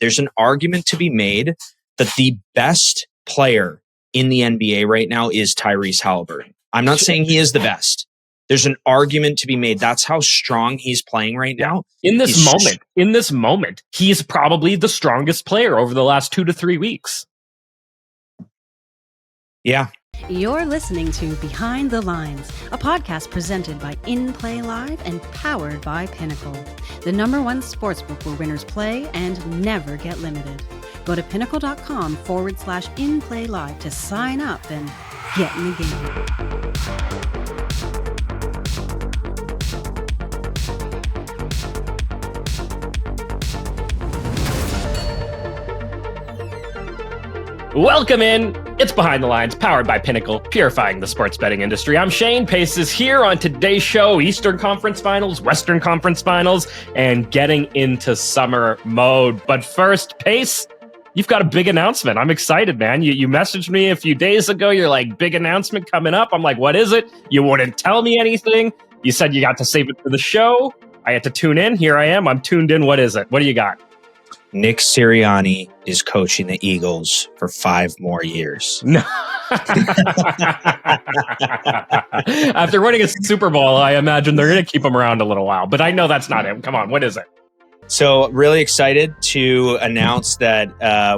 there's an argument to be made that the best player in the NBA right now is Tyrese Haliburton. I'm not saying he is the best. There's an argument to be made. That's how strong he's playing right now. In this moment, he's probably the strongest player over the last 2 to 3 weeks. Yeah. You're listening to Behind the Lines, a podcast presented by inplayLIVE and powered by Pinnacle, the #1 sportsbook where winners play and never get limited. Go to pinnacle.com/inplayLIVE to sign up and get in the game. Welcome in. It's Behind the Lines, powered by Pinnacle, purifying the sports betting industry. I'm Shane. Pace is here on today's show. Eastern Conference Finals, Western Conference Finals, and getting into summer mode. But first, Pace, you've got a big announcement. I'm excited, man. You messaged me a few days ago. You're like, big announcement coming up. I'm like, what is it? You wouldn't tell me anything. You said you got to save it for the show. I had to tune in. Here I am. I'm tuned in. What is it? What do you got? Nick Sirianni is coaching the Eagles for 5 more years. No. After winning a Super Bowl, I imagine they're going to keep him around a little while. But I know that's not him. Come on, what is it? So really excited to announce that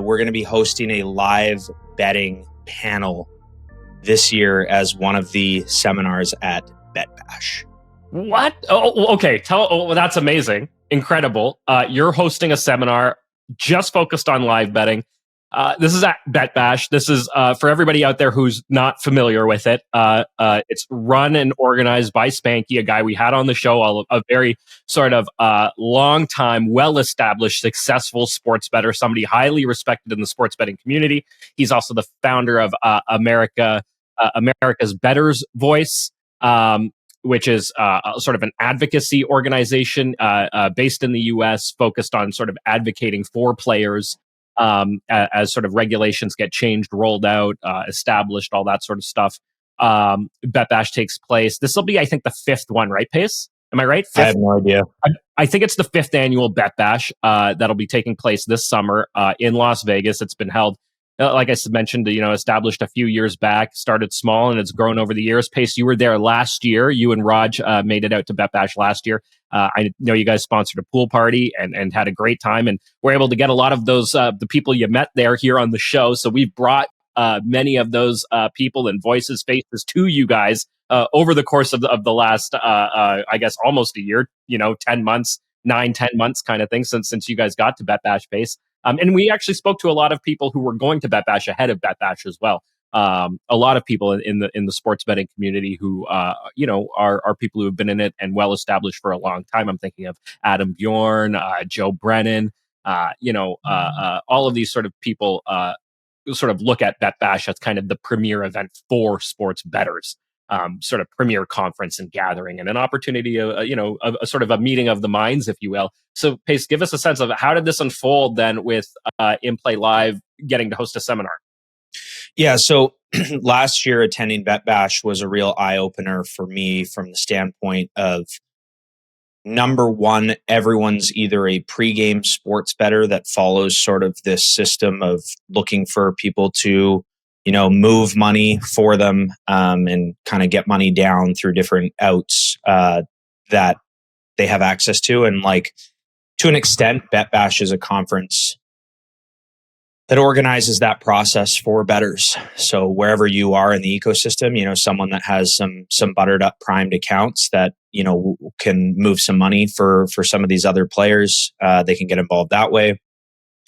we're going to be hosting a live betting panel this year as one of the seminars at BetBash. What? Oh, okay. That's amazing. Incredible. You're hosting a seminar just focused on live betting. This is at BetBash. This is for everybody out there who's not familiar with it. It's run and organized by Spanky, a guy we had on the show, a very sort of long-time, well-established, successful sports bettor, somebody highly respected in the sports betting community. He's also the founder of America's Bettor's Voice, which is sort of an advocacy organization based in the U.S., focused on sort of advocating for players as sort of regulations get changed, rolled out, established, all that sort of stuff. BetBash takes place. This will be, I think, the 5th one, right, Pace? Am I right? 5th? I have no idea. I think it's the 5th annual BetBash that'll be taking place this summer in Las Vegas. It's been held, like I mentioned, established a few years back, started small, and it's grown over the years. Pace, you were there last year. You and Raj made it out to BetBash last year. I know you guys sponsored a pool party and had a great time, and we're able to get a lot of those, the people you met there here on the show. So we've brought many of those people and voices, faces to you guys over the course of the last, I guess, almost a year, 10 months, 9-10 months kind of thing since you guys got to BetBash, Pace. And we actually spoke to a lot of people who were going to BetBash ahead of BetBash as well. A lot of people in the sports betting community who are people who have been in it and well established for a long time. I'm thinking of Adam Bjorn, Joe Brennan, all of these sort of people sort of look at BetBash as kind of the premier event for sports bettors. Sort of premier conference and gathering and an opportunity, a sort of a meeting of the minds, if you will. So, Pace, give us a sense of how did this unfold then with inplayLIVE getting to host a seminar? Yeah, so last year attending BetBash was a real eye-opener for me from the standpoint of, number one, everyone's either a pregame sports bettor that follows sort of this system of looking for people to move money for them and kind of get money down through different outs that they have access to. And like, to an extent, BetBash is a conference that organizes that process for bettors. So wherever you are in the ecosystem, someone that has some buttered up primed accounts that, can move some money for some of these other players, they can get involved that way.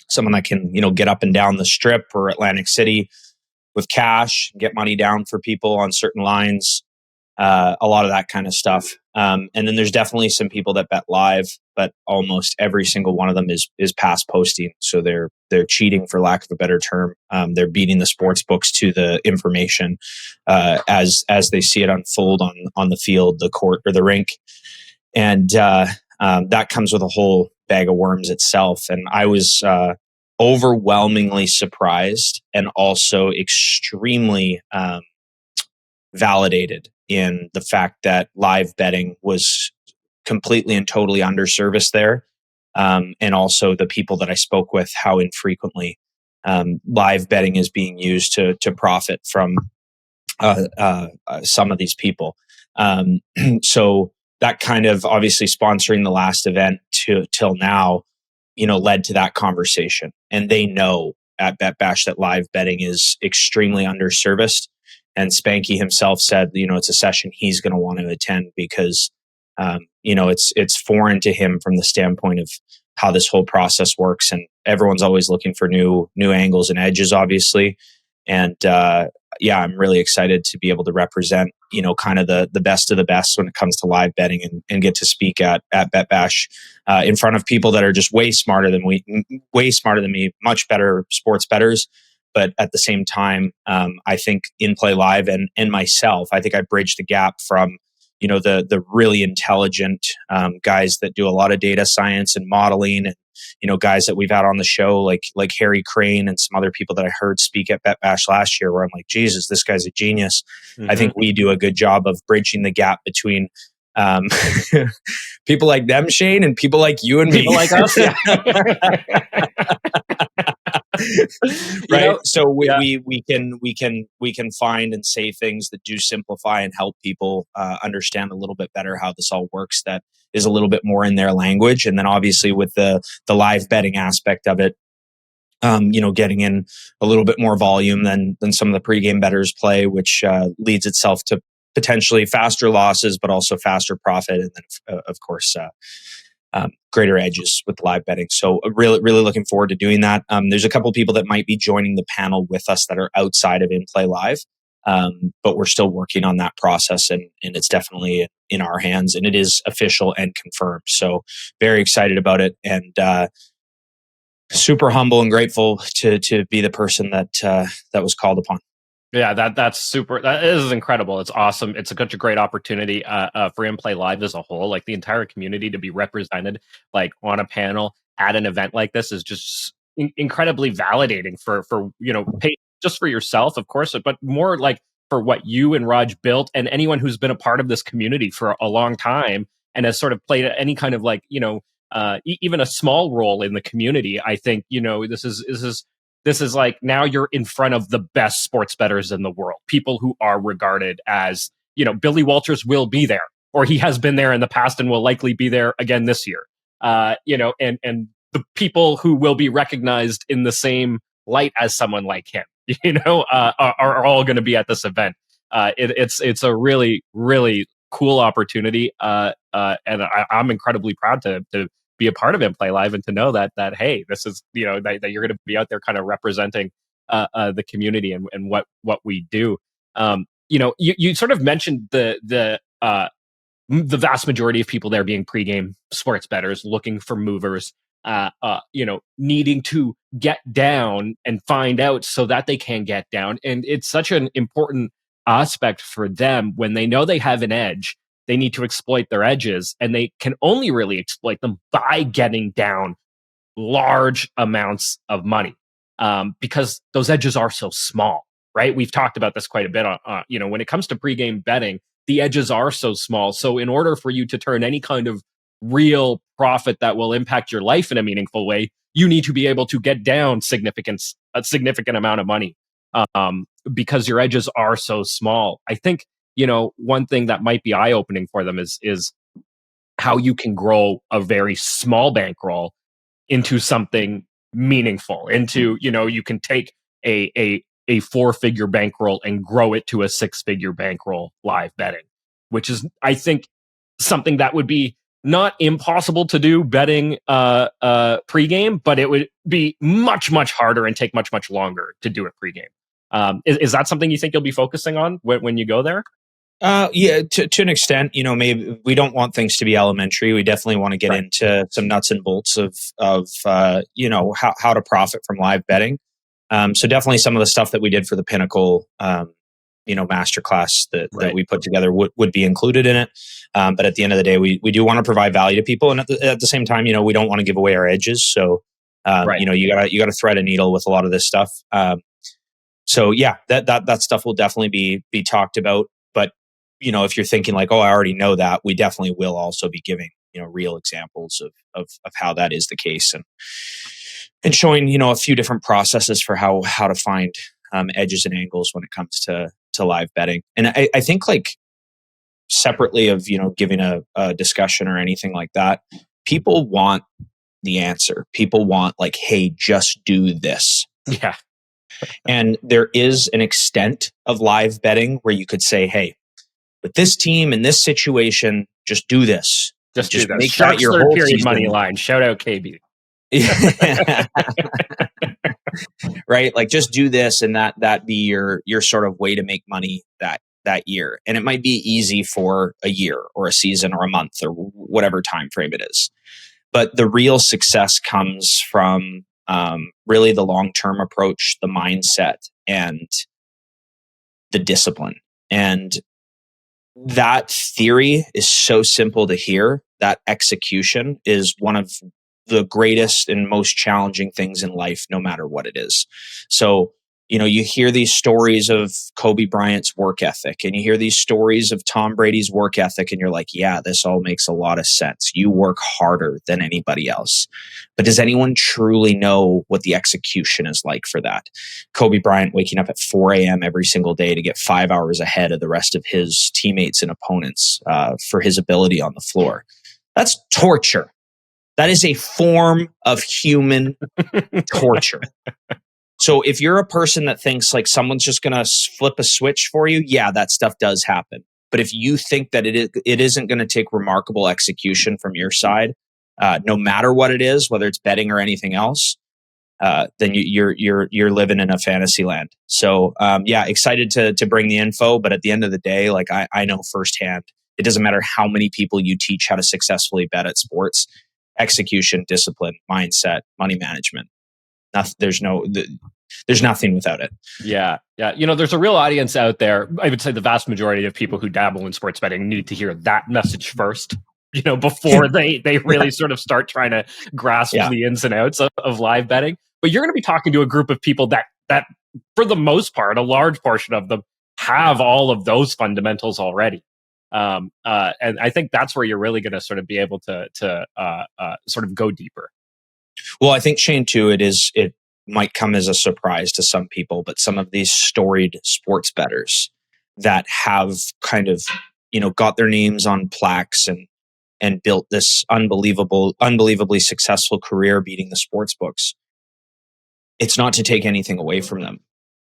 Someone that can, get up and down the Strip or Atlantic City with cash, get money down for people on certain lines, a lot of that kind of stuff. And then there's definitely some people that bet live, but almost every single one of them is past posting. So they're cheating, for lack of a better term. They're beating the sports books to the information as they see it unfold on the field, the court, or the rink. And that comes with a whole bag of worms itself. And I was overwhelmingly surprised and also extremely validated in the fact that live betting was completely and totally underserviced there. and also the people that I spoke with, how infrequently live betting is being used to profit from some of these people. So that kind of obviously sponsoring the last event till now, led to that conversation. And they know at BetBash that live betting is extremely underserviced. And Spanky himself said, it's a session he's going to want to attend because, it's foreign to him from the standpoint of how this whole process works. And everyone's always looking for new angles and edges, obviously. And I'm really excited to be able to represent, kind of the best of the best when it comes to live betting and get to speak at BetBash in front of people that are just way smarter than me, much better sports bettors. But at the same time, I think inplayLIVE and myself, I think I bridged the gap from, the really intelligent guys that do a lot of data science and modeling, and guys that we've had on the show like Harry Crane and some other people that I heard speak at BetBash last year, where I'm like, Jesus, this guy's a genius. Mm-hmm. I think we do a good job of bridging the gap between people like them, Shane, and people like you and me. People like us, yeah. Right. So we can find and say things that do simplify and help people understand a little bit better how this all works, that is a little bit more in their language. And then obviously with the live betting aspect of it, getting in a little bit more volume than some of the pregame bettors play, which leads itself to potentially faster losses, but also faster profit. And then of course, greater edges with live betting. So really, really looking forward to doing that. There's a couple of people that might be joining the panel with us that are outside of inplayLIVE, but we're still working on that process, and it's definitely in our hands, and it is official and confirmed. So very excited about it, and super humble and grateful to be the person that was called upon. Yeah, that's super. That is incredible. It's awesome. It's such a great opportunity for inplayLIVE as a whole. Like the entire community to be represented, like on a panel at an event like this, is just incredibly validating for just for yourself, of course, but more like for what you and Raj built, and anyone who's been a part of this community for a long time and has sort of played any kind of even a small role in the community. I think this is like, now you're in front of the best sports bettors in the world, people who are regarded as, Billy Walters will be there, or he has been there in the past and will likely be there again this year. And the people who will be recognized in the same light as someone like him, are all going to be at this event. It's a really, really cool opportunity. And I'm incredibly proud to be a part of inplayLIVE and to know that hey, this is that you're going to be out there kind of representing the community and what we do. You sort of mentioned the vast majority of people there being pregame sports bettors looking for movers, needing to get down and find out so that they can get down, and it's such an important aspect for them. When they know they have an edge, they need to exploit their edges, and they can only really exploit them by getting down large amounts of money, because those edges are so small, right? We've talked about this quite a bit. When it comes to pregame betting, the edges are so small. So in order for you to turn any kind of real profit that will impact your life in a meaningful way, you need to be able to get down a significant amount of money, because your edges are so small. I think one thing that might be eye-opening for them is how you can grow a very small bankroll into something meaningful, into, you can take a 4-figure bankroll and grow it to a 6-figure bankroll live betting, which is, I think, something that would be not impossible to do betting pregame, but it would be much, much harder and take much, much longer to do it pregame. Is that something you think you'll be focusing on when you go there? Yeah, to an extent. Maybe we don't want things to be elementary. We definitely want to get into some nuts and bolts of how to profit from live betting. So definitely some of the stuff that we did for the Pinnacle, Masterclass that we put together would be included in it. But at the end of the day, we do want to provide value to people, and at the same time, we don't want to give away our edges. So, you gotta thread a needle with a lot of this stuff. So yeah, that stuff will definitely be talked about. But if you're thinking like, oh, I already know that, we definitely will also be giving real examples of how that is the case, and showing, a few different processes for how to find edges and angles when it comes to live betting. And I think, like, separately of, giving a discussion or anything like that, people want the answer. People want, like, hey, just do this. Yeah. And there is an extent of live betting where you could say, hey, with this team in this situation, just do this. Just do this. Make Sharks that your third whole period season. money line. Shout out KB. Right? Like, just do this, and that be your sort of way to make money that year. And it might be easy for a year or a season or a month or whatever time frame it is. But the real success comes from really the long-term approach, the mindset, and the discipline. And that theory is so simple to hear. That execution is one of the greatest and most challenging things in life, no matter what it is. So, you hear these stories of Kobe Bryant's work ethic, and you hear these stories of Tom Brady's work ethic, and you're like, yeah, this all makes a lot of sense. You work harder than anybody else. But does anyone truly know what the execution is like for that? Kobe Bryant waking up at 4 a.m. every single day to get 5 hours ahead of the rest of his teammates and opponents for his ability on the floor. That's torture. That is a form of human torture. So if you're a person that thinks like someone's just going to flip a switch for you, yeah, that stuff does happen. But if you think that it isn't going to take remarkable execution from your side, no matter what it is, whether it's betting or anything else, then you're living in a fantasy land. So excited to bring the info. But at the end of the day, like I know firsthand, it doesn't matter how many people you teach how to successfully bet at sports. Execution, discipline, mindset, money management. There's nothing without it. Yeah. There's a real audience out there. I would say the vast majority of people who dabble in sports betting need to hear that message first, before they really sort of start trying to grasp the ins and outs of live betting. But you're going to be talking to a group of people that for the most part, a large portion of them have all of those fundamentals already. And I think that's where you're really going to sort of be able to sort of go deeper. Well, I think, Shane, too, it might come as a surprise to some people, but some of these storied sports bettors that have kind of, got their names on plaques and built this unbelievably successful career beating the sports books. It's not to take anything away from them,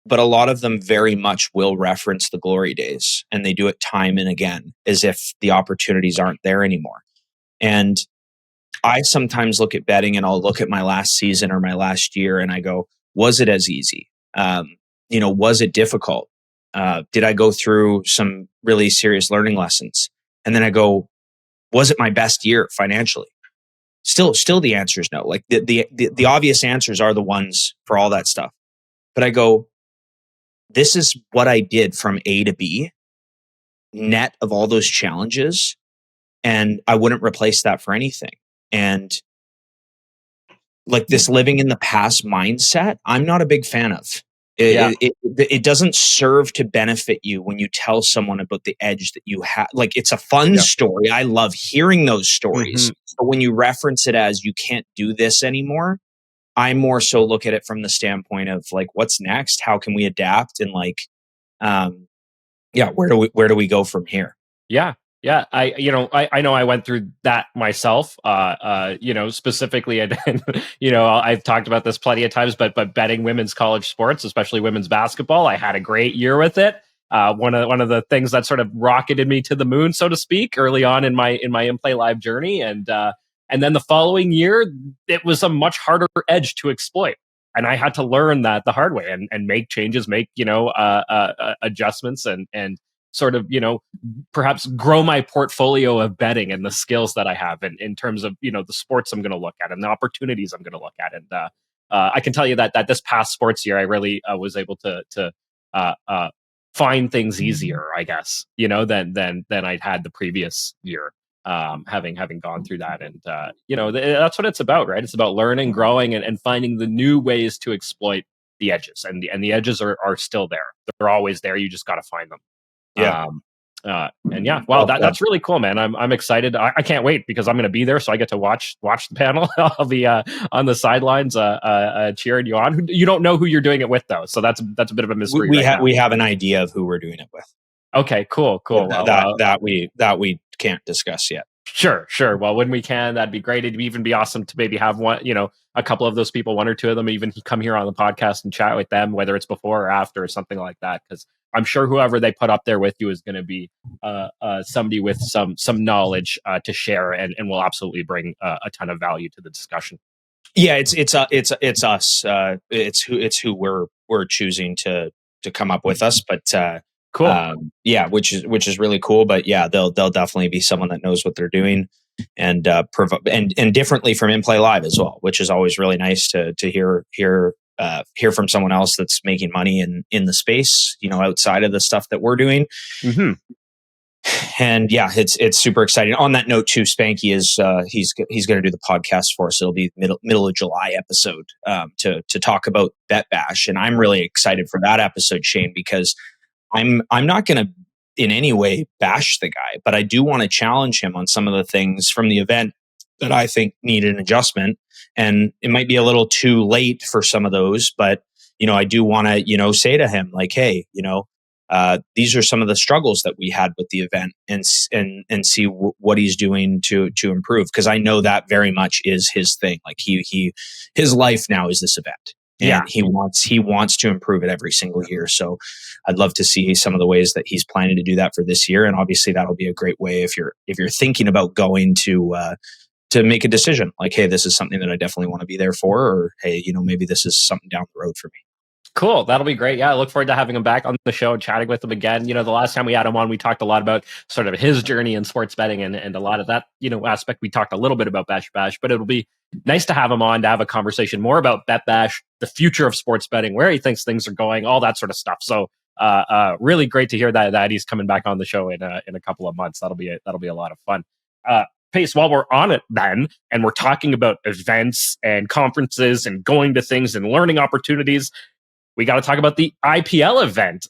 but a lot of them very much will reference the glory days, and they do it time and again as if the opportunities aren't there anymore. And I sometimes look at betting and I'll look at my last season or my last year and I go, was it as easy? Was it difficult? Did I go through some really serious learning lessons? And then I go, was it my best year financially? Still the answer is no. Like the obvious answers are the ones for all that stuff. But I go, this is what I did from A to B, net of all those challenges. And I wouldn't replace that for anything. And like this living in the past mindset, I'm not a big fan of. It doesn't serve to benefit you when you tell someone about the edge that you have. Like, it's a fun story. I love hearing those stories. Mm-hmm. But when you reference it as you can't do this anymore, I more so look at it from the standpoint of like, what's next? How can we adapt? And like, where do we go from here? Yeah. Yeah, I know I went through that myself. Specifically, I've talked about this plenty of times, but betting women's college sports, especially women's basketball, I had a great year with it. One of the things that sort of rocketed me to the moon, so to speak, early on in my inplayLIVE journey, and then the following year, it was a much harder edge to exploit, and I had to learn that the hard way and make changes, make adjustments, and sort of, perhaps grow my portfolio of betting and the skills that I have in terms of, the sports I'm going to look at and the opportunities I'm going to look at. And I can tell you that this past sports year, I really was able to find things easier, I guess, than I'd had the previous year, having gone through that. And, that's what it's about, right? It's about learning, growing, and finding the new ways to exploit the edges. And the edges are still there. They're always there. You just got to find them. Yeah. And yeah, wow, that's really cool, man. I'm excited. I can't wait because I'm going to be there, so I get to watch the panel. I'll be on the sidelines cheering you on. You don't know who you're doing it with, though, so that's a bit of a mystery. We have an idea of who we're doing it with. Okay, cool. That we can't discuss yet. Sure. Well, when we can, that'd be great. It'd even be awesome to maybe have a couple of those people, one or two of them, even come here on the podcast and chat with them, whether it's before or after or something like that. Because I'm sure whoever they put up there with you is going to be somebody with some knowledge to share, and will absolutely bring a ton of value to the discussion. Yeah, it's us. It's who we're choosing to come up with us, but. Cool. Which is really cool. But yeah, they'll definitely be someone that knows what they're doing, and differently from inplayLIVE as well, which is always really nice to hear from someone else that's making money in the space, outside of the stuff that we're doing. Mm-hmm. And yeah, it's super exciting. On that note, too, Spanky is he's going to do the podcast for us. It'll be middle of July episode to talk about BetBash, and I'm really excited for that episode, Shane, because I'm not going to in any way bash the guy, but I do want to challenge him on some of the things from the event that I think need an adjustment. And it might be a little too late for some of those, but I do want to say to him, like, hey, these are some of the struggles that we had with the event, and see what he's doing to improve, because I know that very much is his thing. Like his life now is this event. And he wants to improve it every single year. So I'd love to see some of the ways that he's planning to do that for this year. And obviously that'll be a great way if you're thinking about going to make a decision, like, hey, this is something that I definitely want to be there for, or hey, maybe this is something down the road for me. Cool. That'll be great. Yeah, I look forward to having him back on the show and chatting with him again. The last time we had him on, we talked a lot about sort of his journey in sports betting and a lot of that, aspect. We talked a little bit about Bash, but it'll be nice to have him on to have a conversation more about BetBash, the future of sports betting, where he thinks things are going, all that sort of stuff. So really great to hear that he's coming back on the show in a couple of months. That'll be a lot of fun. Pace, while we're on it then, and we're talking about events and conferences and going to things and learning opportunities, we got to talk about the IPL event,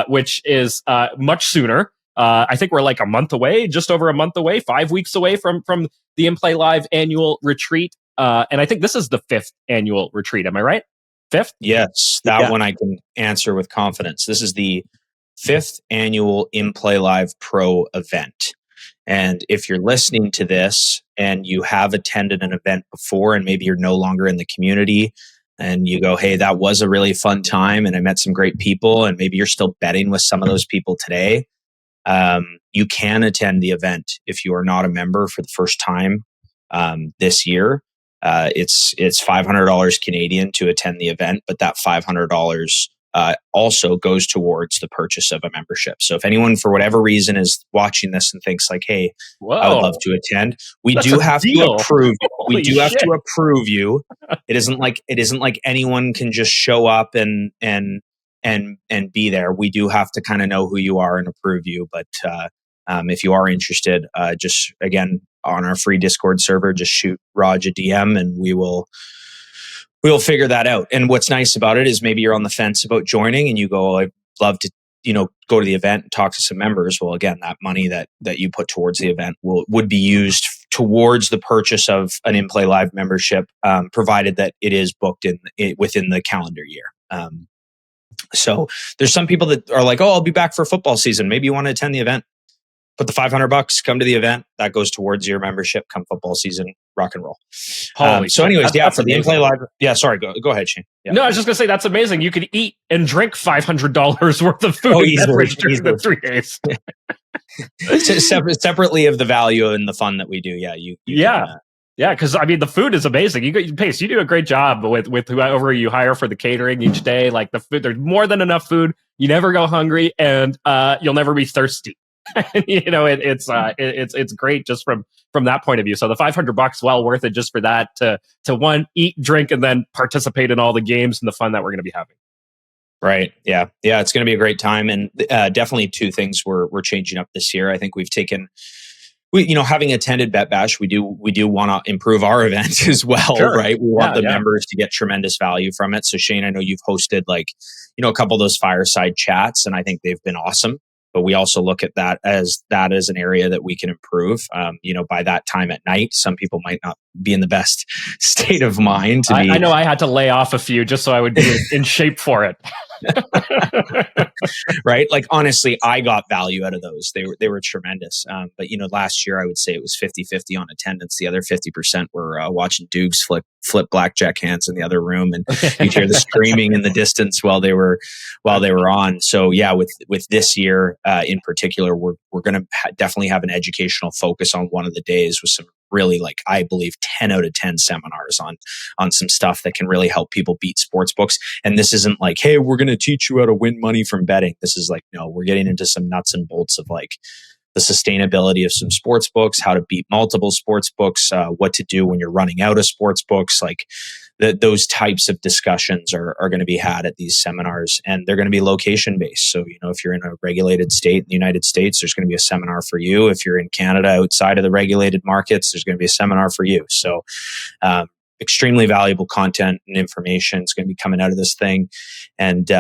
which is much sooner. I think we're like a month away, just over a month away, 5 weeks away from the inplayLIVE annual retreat. And I think this is the 5th annual retreat. Am I right? 5th? Yes, that one I can answer with confidence. This is the 5th annual inplayLIVE Pro event. And if you're listening to this and you have attended an event before and maybe you're no longer in the community, and you go, hey, that was a really fun time and I met some great people, and maybe you're still betting with some of those people today, you can attend the event if you are not a member for the first time this year. It's $500 Canadian to attend the event, but that $500 also goes towards the purchase of a membership. So if anyone, for whatever reason, is watching this and thinks like, hey, I would love to attend, we do have to approve. We do have to approve you. It isn't like anyone can just show up and be there. We do have to kind of know who you are and approve you. But if you are interested, just again on our free Discord server, just shoot Raj a DM and we'll figure that out. And what's nice about it is maybe you're on the fence about joining and you go, I'd love to, go to the event and talk to some members. Well, again, that money that you put towards the event would be used towards the purchase of an inplayLIVE membership, provided that it is booked within the calendar year. So there's some people that are like, oh, I'll be back for football season. Maybe you want to attend the event. Put the $500, come to the event. That goes towards your membership come football season, rock and roll. So anyways, for the inplayLIVE. Yeah, sorry, go ahead, Shane. Yeah. No, I was just going to say, that's amazing. You could eat and drink $500 worth of food during the 3 days. Separately of the value and the fun that we do. Yeah, yeah, because I mean the food is amazing. Pace, you do a great job with whoever you hire for the catering each day. Like the food, there's more than enough food. You never go hungry, and you'll never be thirsty. It's great just from that point of view. So the $500, well worth it just for that to one, eat, drink, and then participate in all the games and the fun that we're going to be having. Right. Yeah. It's going to be a great time, and definitely two things we're changing up this year. I think we've taken. Having attended BetBash, we do want to improve our event as well, sure. Right? We want the members to get tremendous value from it. So Shane, I know you've hosted a couple of those fireside chats, and I think they've been awesome but we also look at that as an area that we can improve. By that time at night, some people might not be in the best state of mind to be. I know I had to lay off a few just so I would be in shape for it. Right? Like, honestly, I got value out of those. They were tremendous. But last year I would say it was 50-50 on attendance. The other 50% were watching Dukes flip blackjack hands in the other room, and you'd hear the screaming in the distance while they were on. So yeah, with this year in particular, we're going to definitely have an educational focus on one of the days with some really, like, I believe 10 out of 10 seminars on some stuff that can really help people beat sports books. And this isn't like, hey, we're going to teach you how to win money from betting. This is like, no, we're getting into some nuts and bolts of like the sustainability of some sports books, how to beat multiple sports books, what to do when you're running out of sports books. Like those types of discussions are going to be had at these seminars, and they're going to be location based. So, if you're in a regulated state in the United States, there's going to be a seminar for you. If you're in Canada outside of the regulated markets, there's going to be a seminar for you. So, extremely valuable content and information is going to be coming out of this thing. And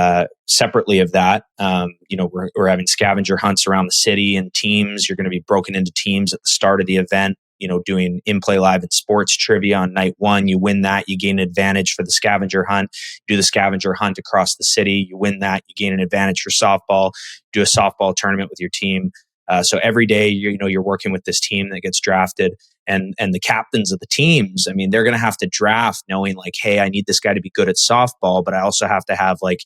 separately of that, we're having scavenger hunts around the city and teams. You're going to be broken into teams at the start of the event, doing inplayLIVE and sports trivia on night one. You win that, you gain an advantage for the scavenger hunt. You do the scavenger hunt across the city. You win that, you gain an advantage for softball. Do a softball tournament with your team. So every day, you're working with this team that gets drafted, and the captains of the teams. I mean, they're going to have to draft knowing like, hey, I need this guy to be good at softball, but I also have to have like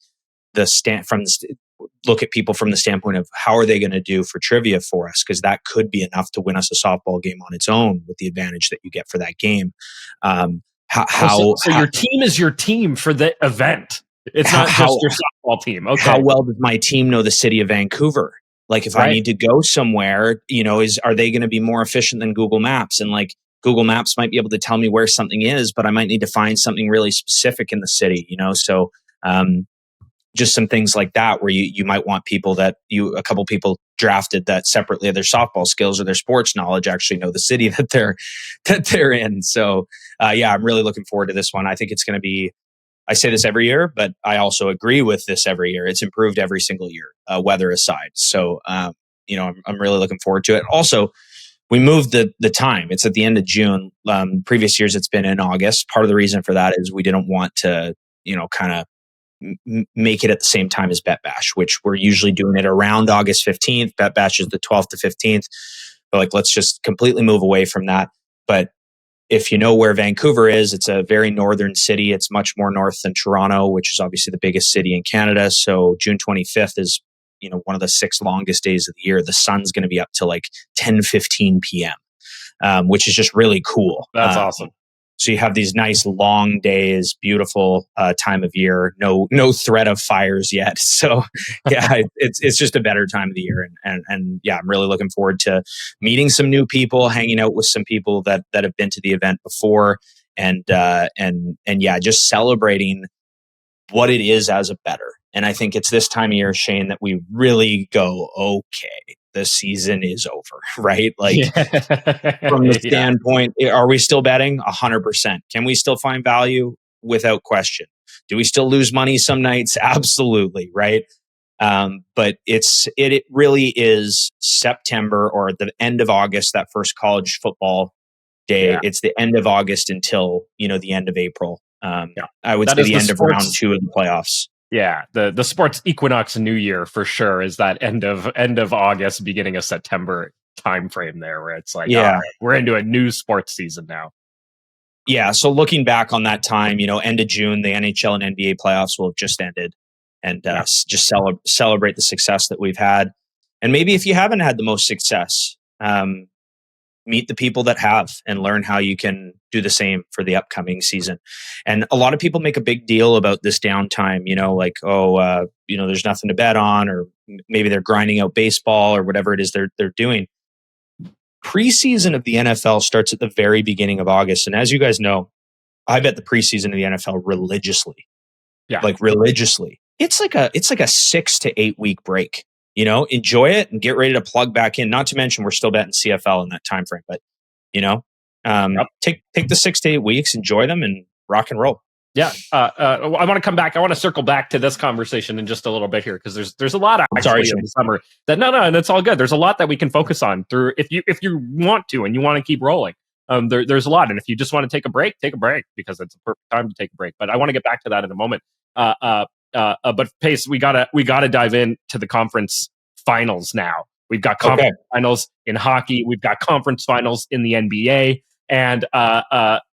look at people from the standpoint of how are they going to do for trivia for us, because that could be enough to win us a softball game on its own with the advantage that you get for that game. So your team is your team for the event. It's not just your softball team. Okay. How well does my team know the city of Vancouver? Like if I need to go somewhere, are they going to be more efficient than Google Maps? And like Google Maps might be able to tell me where something is, but I might need to find something really specific in the city, So just some things like that where you might want a couple people drafted that separately their softball skills or their sports knowledge actually know the city that they're in. So I'm really looking forward to this one. I think it's going to be, I say this every year, but I also agree with this every year. It's improved every single year, weather aside. So, I'm really looking forward to it. Also, we moved the time. It's at the end of June. Previous years, it's been in August. Part of the reason for that is we didn't want to, kind of make it at the same time as BetBash, which we're usually doing it around August 15th. BetBash is the 12th to 15th. But like, let's just completely move away from that. But if you know where Vancouver is, it's a very northern city. It's much more north than Toronto, which is obviously the biggest city in Canada. So June 25th is, one of the 6 longest days of the year. The sun's going to be up to like 10:15 p.m., which is just really cool. That's awesome. So you have these nice long days, beautiful time of year, no threat of fires yet. So yeah, it's just a better time of the year. And yeah, I'm really looking forward to meeting some new people, hanging out with some people that have been to the event before, and yeah, just celebrating what it is as a bettor. And I think it's this time of year, Shane, that we really go, okay, the season is over, right? Like from the standpoint, are we still betting? 100%. Can we still find value? Without question. Do we still lose money some nights? Absolutely, right? But it really is September or the end of August, that first college football day. Yeah. It's the end of August until, the end of April. I would say the end of round 2 of the playoffs. Yeah, the sports equinox New Year for sure is that end of August, beginning of September time frame there, where it's like, all right, we're into a new sports season now. Yeah, so looking back on that time, end of June, the NHL and NBA playoffs will have just ended, and just celebrate the success that we've had. And maybe if you haven't had the most success, meet the people that have and learn how you can do the same for the upcoming season. And a lot of people make a big deal about this downtime, like, there's nothing to bet on, or maybe they're grinding out baseball or whatever it is they're doing. Preseason of the NFL starts at the very beginning of August. And as you guys know, I bet the preseason of the NFL religiously. Yeah. Like religiously. It's like a 6 to 8 week break. Enjoy it and get ready to plug back in. Not to mention we're still betting CFL in that time frame, but take the 6 to 8 weeks, enjoy them, and rock and roll. Yeah, I want to come back. I want to circle back to this conversation in just a little bit here because there's a lot actually in the summer that and it's all good. There's a lot that we can focus on through if you want to and you want to keep rolling. There's a lot, and if you just want to take a break because it's a perfect time to take a break. But I want to get back to that in a moment. But Pace, we gotta dive into the conference finals now. We've got conference finals in hockey. We've got conference finals in the NBA, and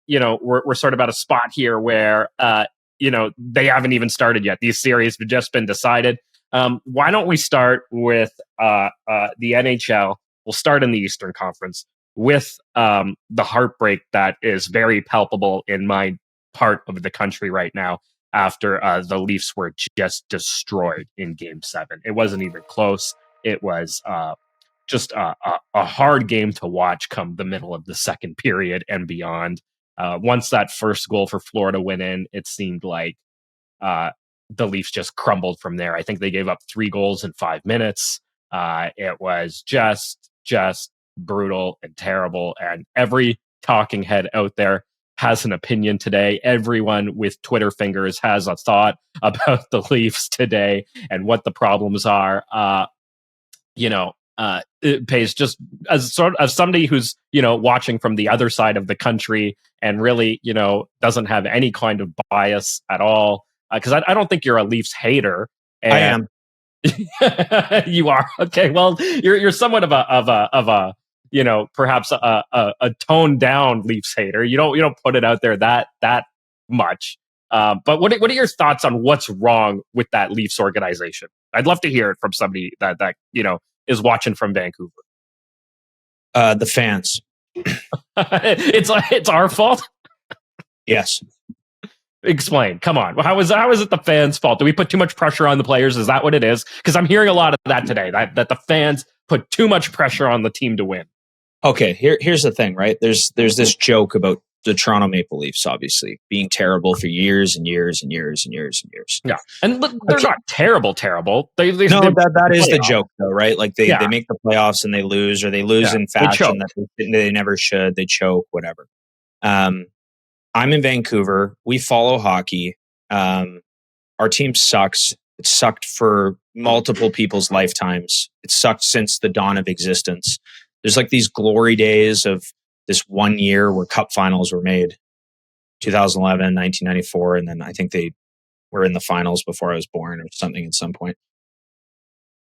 we're sort of at a spot here where they haven't even started yet. These series have just been decided. Why don't we start with the NHL? We'll start in the Eastern Conference with the heartbreak that is very palpable in my part of the country right now after the Leafs were just destroyed in Game 7. It wasn't even close. It was just a hard game to watch come the middle of the second period and beyond. Once that first goal for Florida went in, it seemed like the Leafs just crumbled from there. I think they gave up 3 goals in 5 minutes. It was just brutal and terrible. And every talking head out there has an opinion today. Everyone with Twitter fingers has a thought about the Leafs today and what the problems are. It pays just as somebody who's watching from the other side of the country and really doesn't have any kind of bias at all, because I don't think you're a Leafs hater. I am. You are. Okay, well, you're somewhat of a perhaps a toned down Leafs hater. You don't put it out there that much. But what are your thoughts on what's wrong with that Leafs organization? I'd love to hear it from somebody that is watching from Vancouver. The fans. It's our fault. Yes. Explain. Come on. How is it the fans' fault? Do we put too much pressure on the players? Is that what it is? Because I'm hearing a lot of that today. That the fans put too much pressure on the team to win. Okay. Here's the thing, right? There's this joke about the Toronto Maple Leafs, obviously being terrible for years and years and years and years and years. Yeah, and they're not terrible. That is the joke, though, right? Like they make the playoffs and they lose, or they lose in fashion that they never should. They choke, whatever. I'm in Vancouver. We follow hockey. Our team sucks. It sucked for multiple people's lifetimes. It sucked since the dawn of existence. There's like these glory days of this one year where cup finals were made, 2011, 1994, and then I think they were in the finals before I was born or something at some point.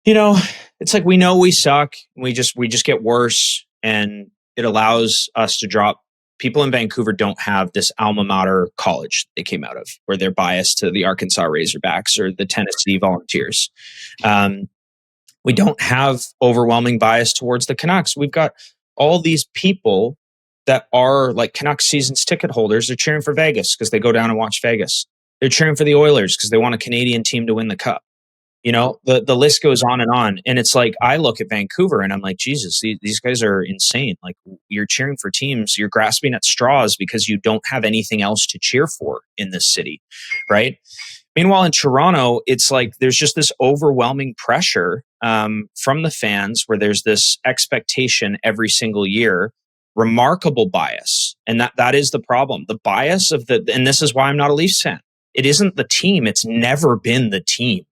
It's like we know we suck. We just get worse, and it allows us to drop. People in Vancouver don't have this alma mater college they came out of where they're biased to the Arkansas Razorbacks or the Tennessee Volunteers. We don't have overwhelming bias towards the Canucks. We've got all these people that are like Canucks seasons ticket holders. They're cheering for Vegas because they go down and watch Vegas. They're cheering for the Oilers because they want a Canadian team to win the cup. The list goes on. And it's like, I look at Vancouver and I'm like, Jesus, these guys are insane. Like, you're cheering for teams, you're grasping at straws because you don't have anything else to cheer for in this city. Right. Meanwhile, in Toronto, it's like, there's just this overwhelming pressure from the fans where there's this expectation every single year, remarkable bias. And that is the problem. The bias and this is why I'm not a Leafs fan. It isn't the team. It's never been the team.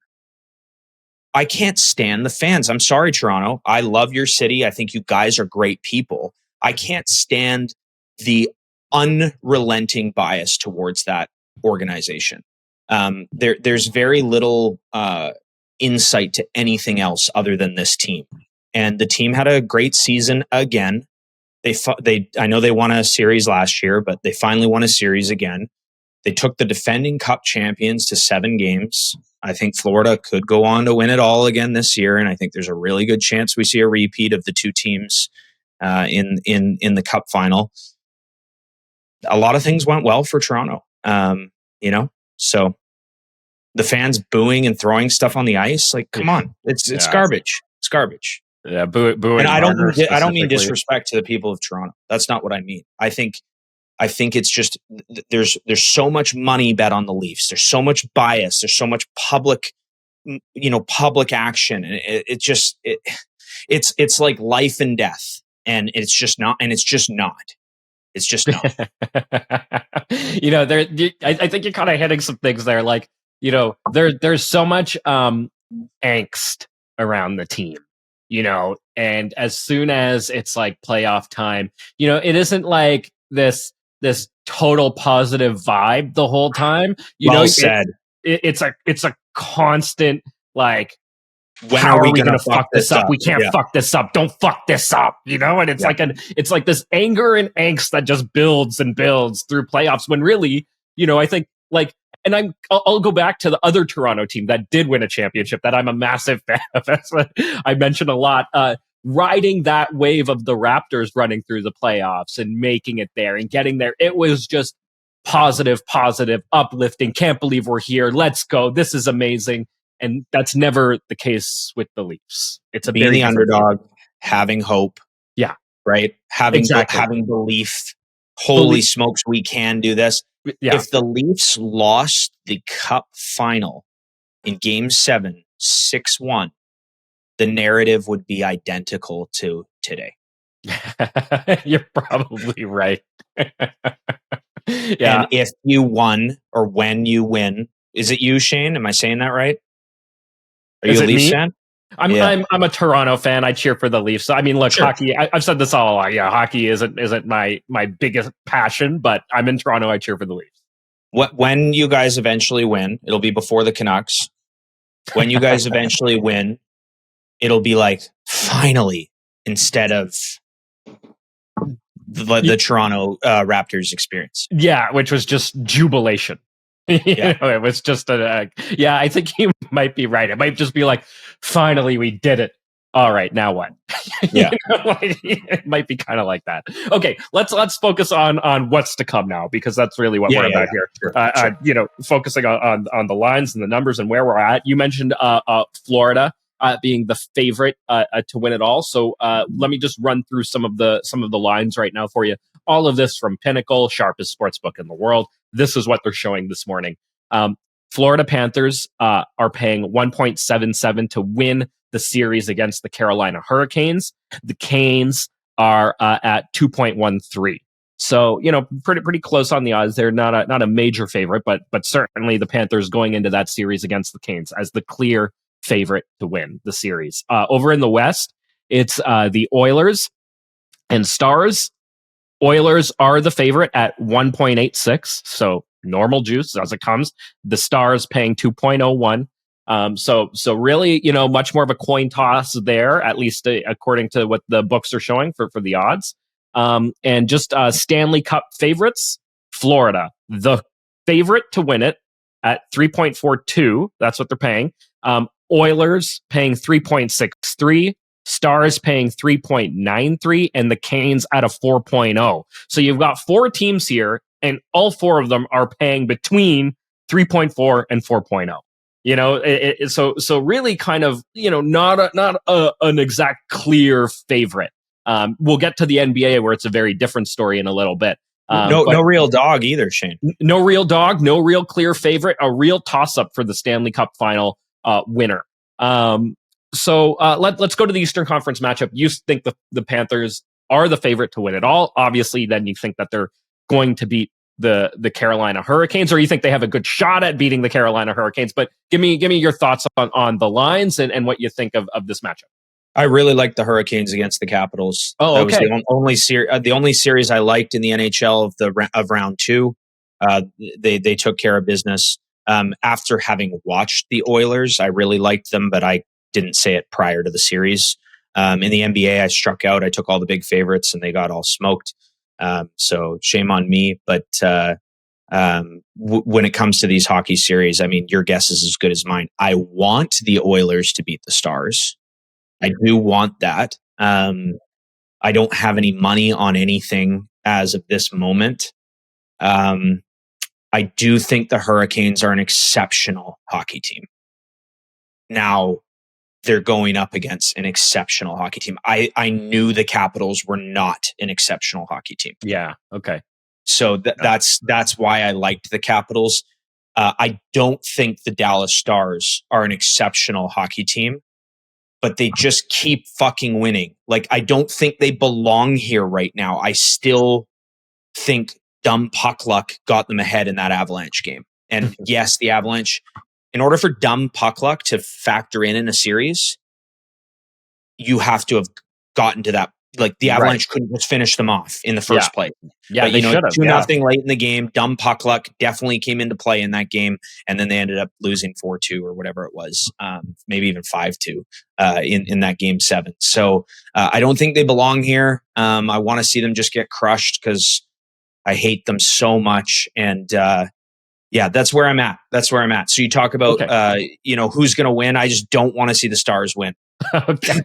I can't stand the fans. I'm sorry, Toronto. I love your city. I think you guys are great people. I can't stand the unrelenting bias towards that organization. There's very little insight to anything else other than this team. And the team had a great season again. I know they won a series last year, but they finally won a series again. They took the defending cup champions to 7 games. I think Florida could go on to win it all again this year, and I think there's a really good chance we see a repeat of the 2 teams in the cup final. A lot of things went well for Toronto, so the fans booing and throwing stuff on the ice, like, come on, it's garbage. It's garbage. Yeah, booing. And I don't mean disrespect to the people of Toronto. That's not what I mean. I think it's just there's so much money bet on the Leafs. There's so much bias. There's so much public action, and it's like life and death, and it's just not. It's just not. I think you're kind of hitting some things there. Like, there's so much angst around the team, and as soon as it's like playoff time, it isn't like this total positive vibe the whole time. Well said. It's a constant like, when how are we going gonna to fuck this up? We can't Yeah. fuck this up. Don't fuck this up. And it's it's like this anger and angst that just builds and builds through playoffs. When really, I think and I'll go back to the other Toronto team that did win a championship that I'm a massive fan of. That's what I mentioned a lot. Riding that wave of the Raptors running through the playoffs and making it there and getting there. It was just positive, uplifting. Can't believe we're here. Let's go. This is amazing. And that's never the case with the Leafs. It's being the underdog, having hope. Yeah. Right? Having belief. Holy smokes, we can do this. Yeah. If the Leafs lost the Cup final in Game 7, 6-1, the narrative would be identical to today. You're probably right. Yeah. And if you won, or when you win, is it you, Shane? Am I saying that right? Are you a Leafs fan? I'm a Toronto fan. I cheer for the Leafs. I mean, look, Sure. hockey. I've said this all along. Yeah, hockey isn't my biggest passion, but I'm in Toronto. I cheer for the Leafs. When you guys eventually win, it'll be before the Canucks. When you guys eventually win, it'll be like finally, instead of the Toronto Raptors experience. Yeah, which was just jubilation. It was just I think you might be right. It might just be like, finally we did it. All right, now what? Yeah. It might be kind of like that. Okay, let's focus on what's to come now, because that's really what we're about here. Sure. Focusing on the lines and the numbers and where we're at. You mentioned Florida being the favorite to win it all. So let me just run through some of the lines right now for you. All of this from Pinnacle, sharpest sportsbook in the world. This is what they're showing this morning. Florida Panthers are paying 1.77 to win the series against the Carolina Hurricanes. The Canes are at 2.13. So, pretty close on the odds. They're not a major favorite, but certainly the Panthers going into that series against the Canes as the clear favorite to win the series. Over in the West, it's the Oilers and Stars. Oilers are the favorite at 1.86, so normal juice as it comes. The Stars paying 2.01. So really, much more of a coin toss there, at least according to what the books are showing for the odds. And just Stanley Cup favorites, Florida, the favorite to win it at 3.42. That's what they're paying. Oilers paying 3.63. Stars paying 3.93, and the Canes at a 4.0. So you've got four teams here, and all four of them are paying between 3.4 and 4.0. So really kind of, not an exact clear favorite. We'll get to the NBA where it's a very different story in a little bit. No real dog either, Shane. No real dog, no real clear favorite, a real toss-up for the Stanley Cup final winner. So let's go to the Eastern Conference matchup. You think the Panthers are the favorite to win it all. Obviously, then you think that they're going to beat the Carolina Hurricanes, or you think they have a good shot at beating the Carolina Hurricanes. But give me your thoughts on the lines and what you think of this matchup. I really liked the Hurricanes against the Capitals. Oh, okay. That was the only series I liked in the NHL of round two. They took care of business. After having watched the Oilers, I really liked them, but I didn't say it prior to the series. In the NBA, I struck out. I took all the big favorites, and they got all smoked. So shame on me. But when it comes to these hockey series, I mean, your guess is as good as mine. I want the Oilers to beat the Stars. I do want that. I don't have any money on anything as of this moment. I do think the Hurricanes are an exceptional hockey team. Now, they're going up against an exceptional hockey team. I knew the Capitals were not an exceptional hockey team. Yeah. Okay. So that's why I liked the Capitals. I don't think the Dallas Stars are an exceptional hockey team, but they just keep fucking winning. Like, I don't think they belong here right now. I still think dumb puck luck got them ahead in that Avalanche game. And yes, the Avalanche, in order for dumb puck luck to factor in a series, you have to have gotten to that. Like the Avalanche couldn't just finish them off in the first place. Yeah, but they should have. 2-0 late in the game. Dumb puck luck definitely came into play in that game, and then they ended up losing 4-2 or whatever it was, maybe even 5-2 in that game 7. So I don't think they belong here. I want to see them just get crushed because I hate them so much. And yeah, that's where I'm at. So you talk about who's going to win. I just don't want to see the Stars win. Okay.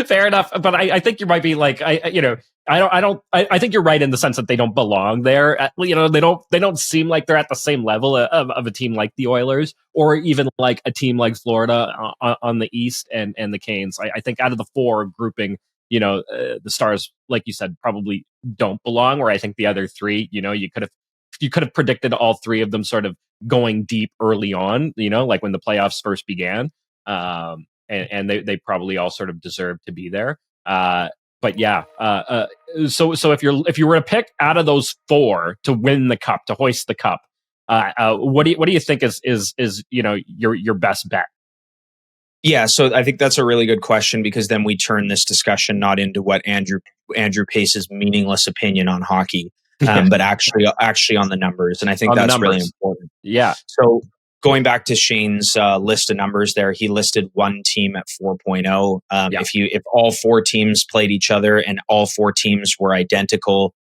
Fair enough. But I think you might be like, I think you're right in the sense that they don't belong there. They don't seem like they're at the same level of a team like the Oilers, or even like a team like Florida on the East and the Canes. I think out of the 4 grouping, the Stars, like you said, probably don't belong. Where I think the other 3, you could have predicted all 3 of them sort of going deep early on, like when the playoffs first began. And they probably all sort of deserve to be there. But yeah, so if you were to pick out of those 4 to win the cup, to hoist the cup, what do you think is your best bet? Yeah, so I think that's a really good question, because then we turn this discussion not into what Andrew Pace's meaningless opinion on hockey, but actually on the numbers, and I think that's really important. Yeah. So going back to Shane's list of numbers there, he listed one team at 4.0. If all 4 teams played each other and all 4 teams were identical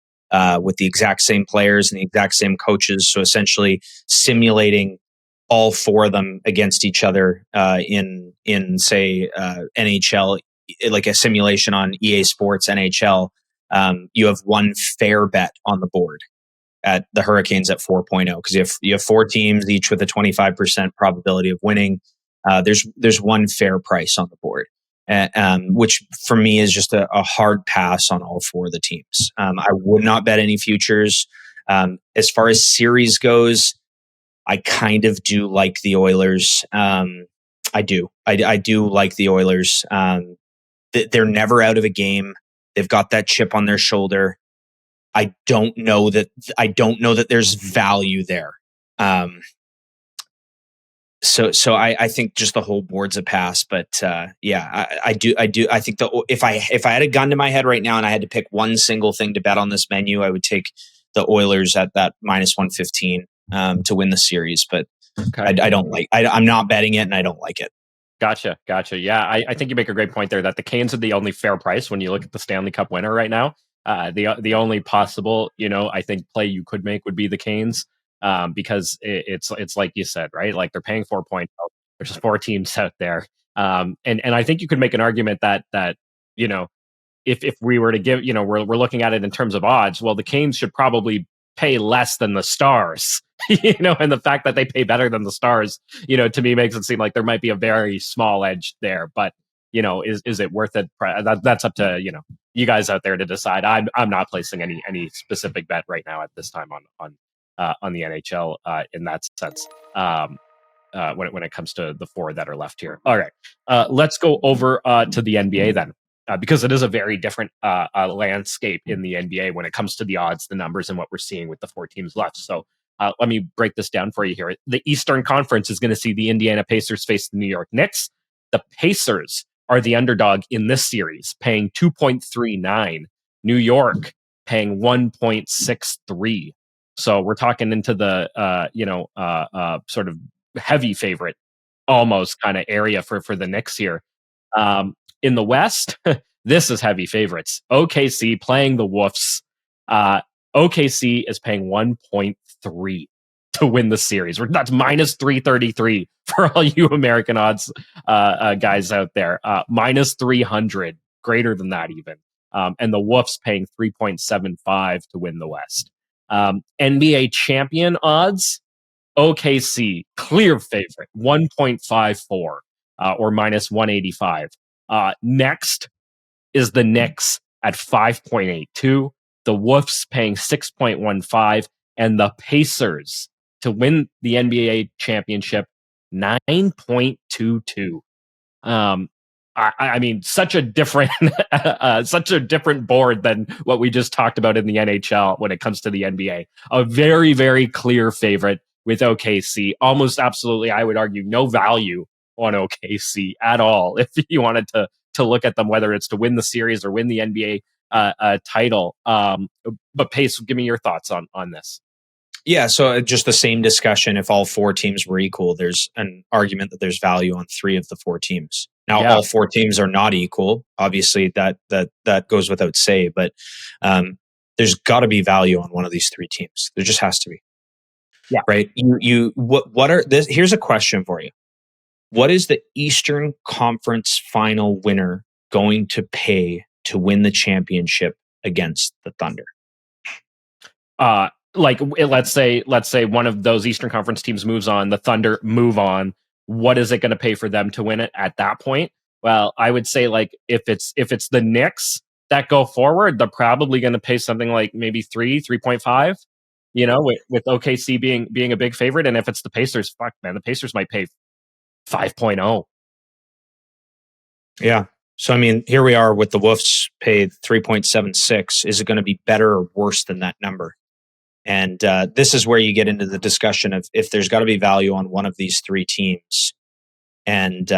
with the exact same players and the exact same coaches, so essentially simulating all 4 of them against each other in say NHL, like a simulation on EA Sports NHL, you have one fair bet on the board at the Hurricanes at 4.0, because you have 4 teams, each with a 25% probability of winning. There's one fair price on the board, which for me is just a hard pass on all 4 of the teams. I would not bet any futures. As far as series goes, I kind of do like the Oilers. I do like the Oilers. They're never out of a game. They've got that chip on their shoulder. I don't know that there's value there. So I think just the whole board's a pass. But I do. I think if I had a gun to my head right now and I had to pick one single thing to bet on this menu, I would take the Oilers at that -115 to win the series. But I don't like. I'm not betting it, and I don't like it. Gotcha. Yeah, I think you make a great point there that the Canes are the only fair price when you look at the Stanley Cup winner right now. The only possible, I think play you could make would be the Canes, because it's like you said, right? Like they're paying 4.0. There's 4 teams out there, and I think you could make an argument that if we were to give, we're looking at it in terms of odds. Well, the Canes should probably pay less than the Stars, and the fact that they pay better than the Stars, to me makes it seem like there might be a very small edge there. But is it worth it? That's up to you guys out there to decide. I'm not placing any specific bet right now at this time on the NHL in that sense. When it comes to the 4 that are left here. All right, let's go over to the NBA then. Because it is a very different landscape in the NBA when it comes to the odds, the numbers, and what we're seeing with the 4 teams left. So let me break this down for you here. The Eastern Conference is going to see the Indiana Pacers face the New York Knicks. The Pacers are the underdog in this series, paying 2.39. New York paying 1.63. So we're talking into the sort of heavy favorite, almost kind of area for the Knicks here. In the West, this is heavy favorites. OKC playing the Wolves. OKC is paying 1.3 to win the series. That's -333 for all you American odds guys out there. -300, greater than that even. And the Wolves paying 3.75 to win the West. NBA champion odds, OKC, clear favorite, 1.54 or -185. Next is the Knicks at 5.82, the Wolves paying 6.15, and the Pacers to win the NBA championship 9.22. I mean, such a different, such a different board than what we just talked about in the NHL when it comes to the NBA. A very, very clear favorite with OKC. Almost absolutely, I would argue, no value on OKC at all. If you wanted to look at them, whether it's to win the series or win the NBA title. But Pace, give me your thoughts on this. Yeah, so just the same discussion. If all four teams were equal, there's an argument that there's value on three of the four teams. Now, all four teams are not equal. Obviously, that goes without say. But there's got to be value on one of these three teams. There just has to be. Yeah. Right. What are this? Here's a question for you. What is the Eastern Conference Final winner going to pay to win the championship against the Thunder? Like, let's say one of those Eastern Conference teams moves on, the Thunder move on. What is it going to pay for them to win it at that point? Well, I would say, like, if it's the Knicks that go forward, they're probably going to pay something like maybe 3.5. You know, with OKC being a big favorite, and if it's the Pacers, fuck man, the Pacers might pay 5.0. Yeah. So I mean, here we are with the Wolves paid 3.76. Is it going to be better or worse than that number? And this is where you get into the discussion of if there's got to be value on one of these three teams, and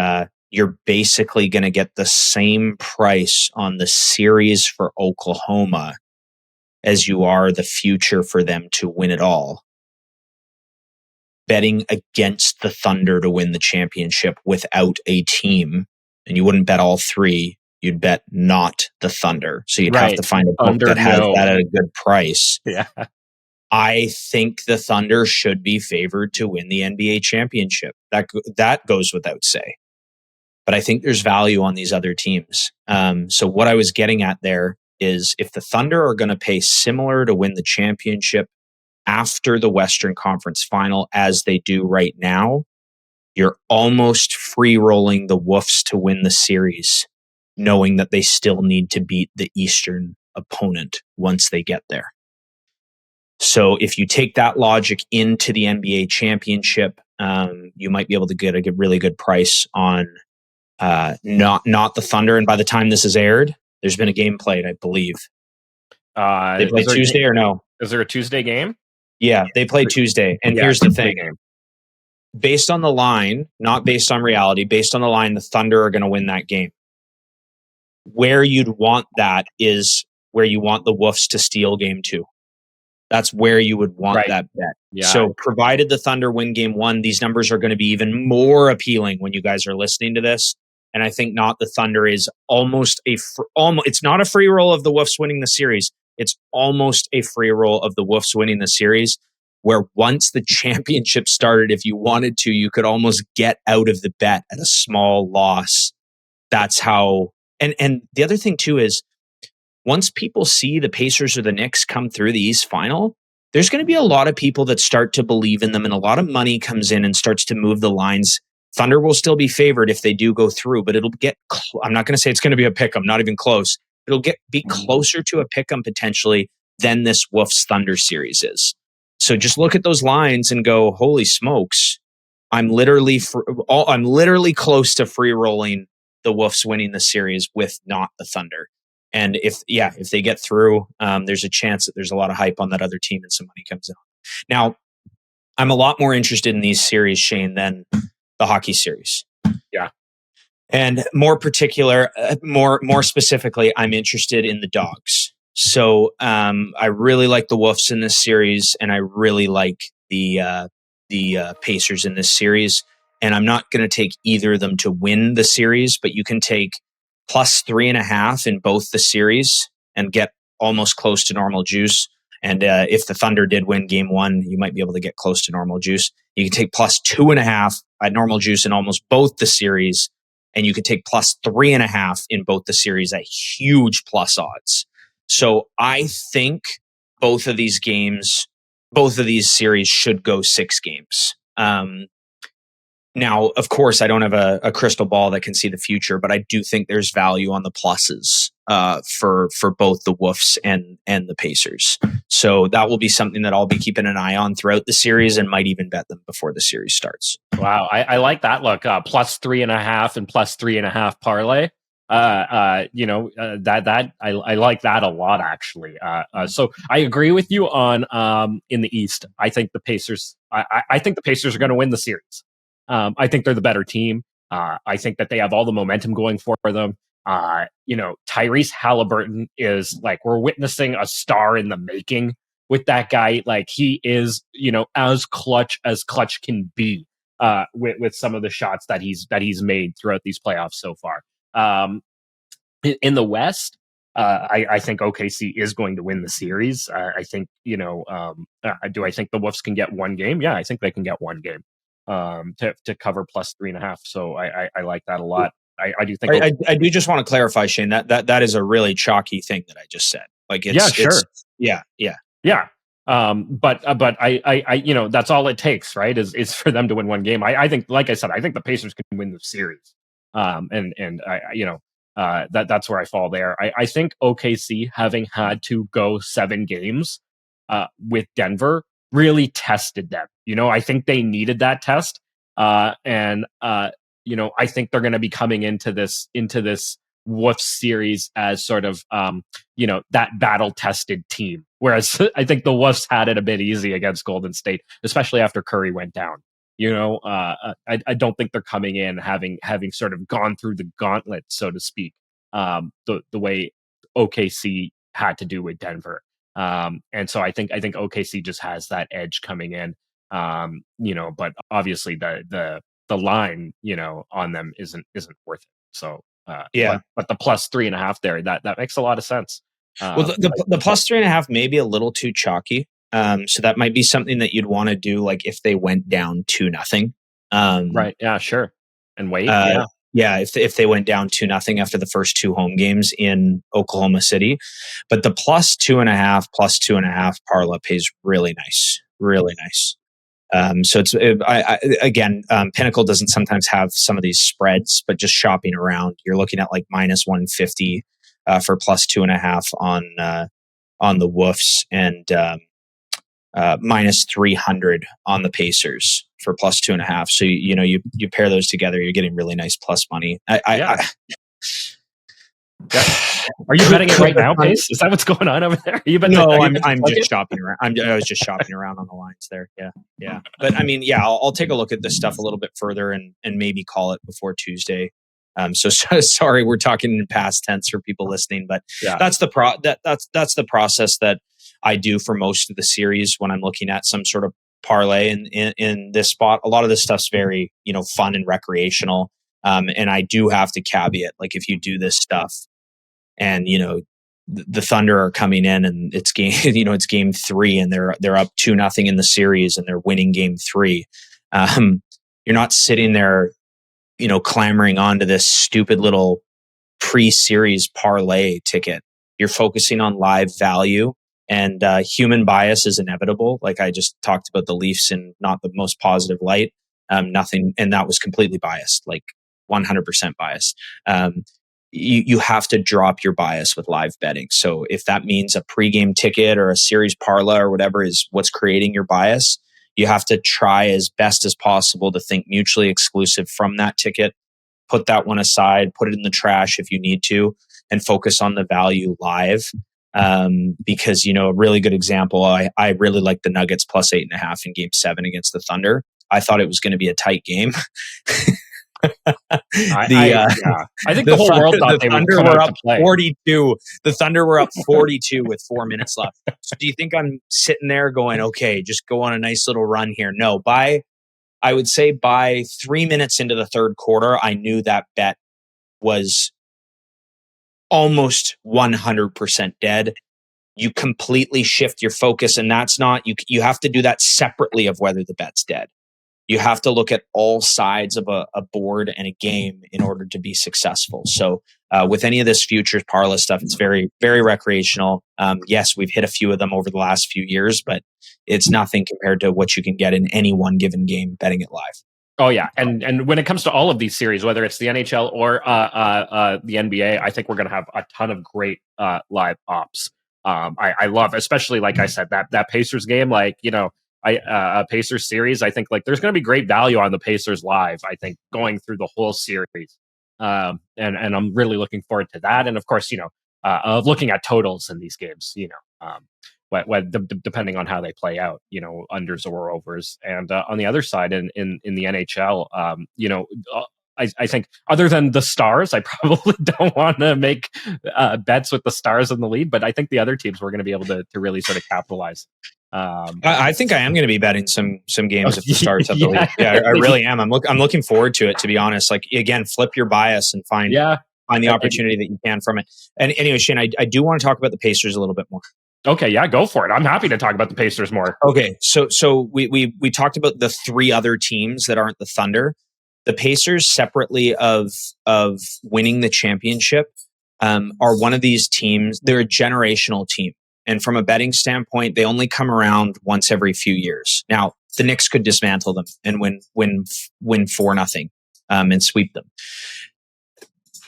you're basically going to get the same price on the series for Oklahoma as you are the future for them to win it all. Betting against the Thunder to win the championship without a team, and you wouldn't bet all three, you'd bet not the Thunder. So you'd have to find a book that has that at a good price. Yeah. I think the Thunder should be favored to win the NBA championship. That goes without say. But I think there's value on these other teams. So what I was getting at there is if the Thunder are going to pay similar to win the championship after the Western Conference Final as they do right now, you're almost free rolling the Wolves to win the series, knowing that they still need to beat the Eastern opponent once they get there. So if you take that logic into the NBA championship, you might be able to get a really good price on not the Thunder. And by the time this is aired, there's been a game played, I believe. They play Tuesday or no? Is there a Tuesday game? Yeah, they play Tuesday. And here's the thing. Based on the line, not based on reality, based on the line, the Thunder are going to win that game. Where you'd want that is where you want the Wolves to steal game 2. That's where you would want that bet. Yeah. So provided the Thunder win game 1, these numbers are going to be even more appealing when you guys are listening to this. And I think not the Thunder is almost it's not a free roll of the Wolves winning the series. It's almost a free roll of the Wolves winning the series, where once the championship started, if you wanted to, you could almost get out of the bet at a small loss. That's how. And the other thing too is, once people see the Pacers or the Knicks come through the East Final, there's going to be a lot of people that start to believe in them, and a lot of money comes in and starts to move the lines. Thunder will still be favored if they do go through, but it'll get, I'm not going to say it's going to be a pick 'em, not even close. It'll be closer to a pick 'em potentially than this Wolves Thunder series is. So just look at those lines and go, holy smokes, I'm literally close to free rolling the Wolves winning the series with not the Thunder. And if they get through, there's a chance that there's a lot of hype on that other team and some money comes in. Now, I'm a lot more interested in these series, Shane, than the hockey series. Yeah. And more specifically, I'm interested in the Dogs. So I really like the Wolves in this series, and I really like the Pacers in this series. And I'm not going to take either of them to win the series, but you can take plus 3.5 in both the series and get almost close to normal juice. And if the Thunder did win game 1, you might be able to get close to normal juice. You can take plus 2.5 at normal juice in almost both the series. And you could take plus 3.5 in both the series at huge plus odds. So I think both of these series should go 6 games. Now, of course, I don't have a crystal ball that can see the future, but I do think there's value on the pluses for both the Wolves and the Pacers. So that will be something that I'll be keeping an eye on throughout the series, and might even bet them before the series starts. Wow, I like that look. Plus 3.5 and plus 3.5 parlay. I like that a lot, actually. So I agree with you on in the East. I think the Pacers. I think the Pacers are going to win the series. I think they're the better team. I think that they have all the momentum going for them. Tyrese Haliburton is like, we're witnessing a star in the making with that guy. Like, he is, as clutch can be with some of the shots that he's made throughout these playoffs so far. In the West, I think OKC is going to win the series. I think, do I think the Wolves can get one game? Yeah, I think they can get one game to cover plus 3.5. So I like that a lot. I do think I do just want to clarify, Shane, that is a really chalky thing that I just said. Like, it's, yeah, sure. Yeah. But I that's all it takes, right? Is for them to win one game. I think, like I said, I think the Pacers can win the series. That's where I fall there. I think OKC, having had to go 7 games with Denver, really tested them. I think they needed that test. I think they're going to be coming into this Wolves series as sort of, that battle-tested team. Whereas I think the Wolves had it a bit easy against Golden State, especially after Curry went down. I don't think they're coming in having sort of gone through the gauntlet, so to speak, the way OKC had to do with Denver. And so I think OKC just has that edge coming in. But obviously the line, on them isn't worth it. So but the plus 3.5 there, that makes a lot of sense. Well, the plus 3.5 may be a little too chalky. So that might be something that you'd want to do, like if they went down 2-0. Right. Yeah, sure. And wait. Yeah. If they went down 2-0 after the first 2 home games in Oklahoma City, but the plus 2.5 plus 2.5 parlay pays really nice. So it's Pinnacle doesn't sometimes have some of these spreads, but just shopping around, you're looking at like minus 150 for plus 2.5 on the Wolves, and minus 300 on the Pacers for plus 2.5. So you pair those together, you're getting really nice plus money. Are you betting it right now, Pace? Is that what's going on over there? I'm just shopping around. I was just shopping around on the lines there. Yeah. But I mean, I'll take a look at this stuff a little bit further and maybe call it before Tuesday. So sorry, we're talking in past tense for people listening, but that's the process that I do for most of the series when I'm looking at some sort of parlay in this spot. A lot of this stuff's very, fun and recreational. And I do have to caveat, like, if you do this stuff and, the Thunder are coming in and it's game 3 and they're up 2-0 in the series and they're winning game 3. You're not sitting there, clamoring onto this stupid little pre-series parlay ticket. You're focusing on live value, and human bias is inevitable. Like I just talked about the Leafs in not the most positive light. Nothing, and that was completely biased, like 100% biased. You have to drop your bias with live betting. So if that means a pregame ticket or a series parlay or whatever is what's creating your bias, you have to try as best as possible to think mutually exclusive from that ticket. Put that one aside, put it in the trash if you need to, and focus on the value live. Because, a really good example, I really like the Nuggets plus 8.5 in game 7 against the Thunder. I thought it was going to be a tight game. I think the whole world thought they would come out to play. 42. The Thunder were up 42 with 4 minutes left. So do you think I'm sitting there going, okay, just go on a nice little run here? No, I would say by 3 minutes into the third quarter, I knew that bet was almost 100% dead. You completely shift your focus, and that's not, you have to do that separately of whether the bet's dead. You have to look at all sides of a board and a game in order to be successful. So with any of this futures parlay stuff, it's very, very recreational. Yes, we've hit a few of them over the last few years, but it's nothing compared to what you can get in any one given game betting it live. Oh yeah, and when it comes to all of these series, whether it's the NHL or the NBA, I think we're going to have a ton of great live ops. I love, especially like I said, that Pacers game, like Pacers series. I think like there's going to be great value on the Pacers live. I think going through the whole series, and I'm really looking forward to that. And of course, of looking at totals in these games, depending on how they play out, unders or overs. And on the other side, in the NHL, I think other than the Stars, I probably don't want to make bets with the Stars in the lead, but I think the other teams we're going to be able to really sort of capitalize. I think I am going to be betting some games if the Stars have the lead. Yeah, I really am. I'm looking forward to it, to be honest. Like, again, flip your bias and find the opportunity that you can from it. And anyway, Shane, I do want to talk about the Pacers a little bit more. Okay, yeah, go for it. I'm happy to talk about the Pacers more. Okay, so we talked about the three other teams that aren't the Thunder. The Pacers, separately of winning the championship, are one of these teams. They're a generational team, and from a betting standpoint, they only come around once every few years. Now, the Knicks could dismantle them and win 4-0 and sweep them.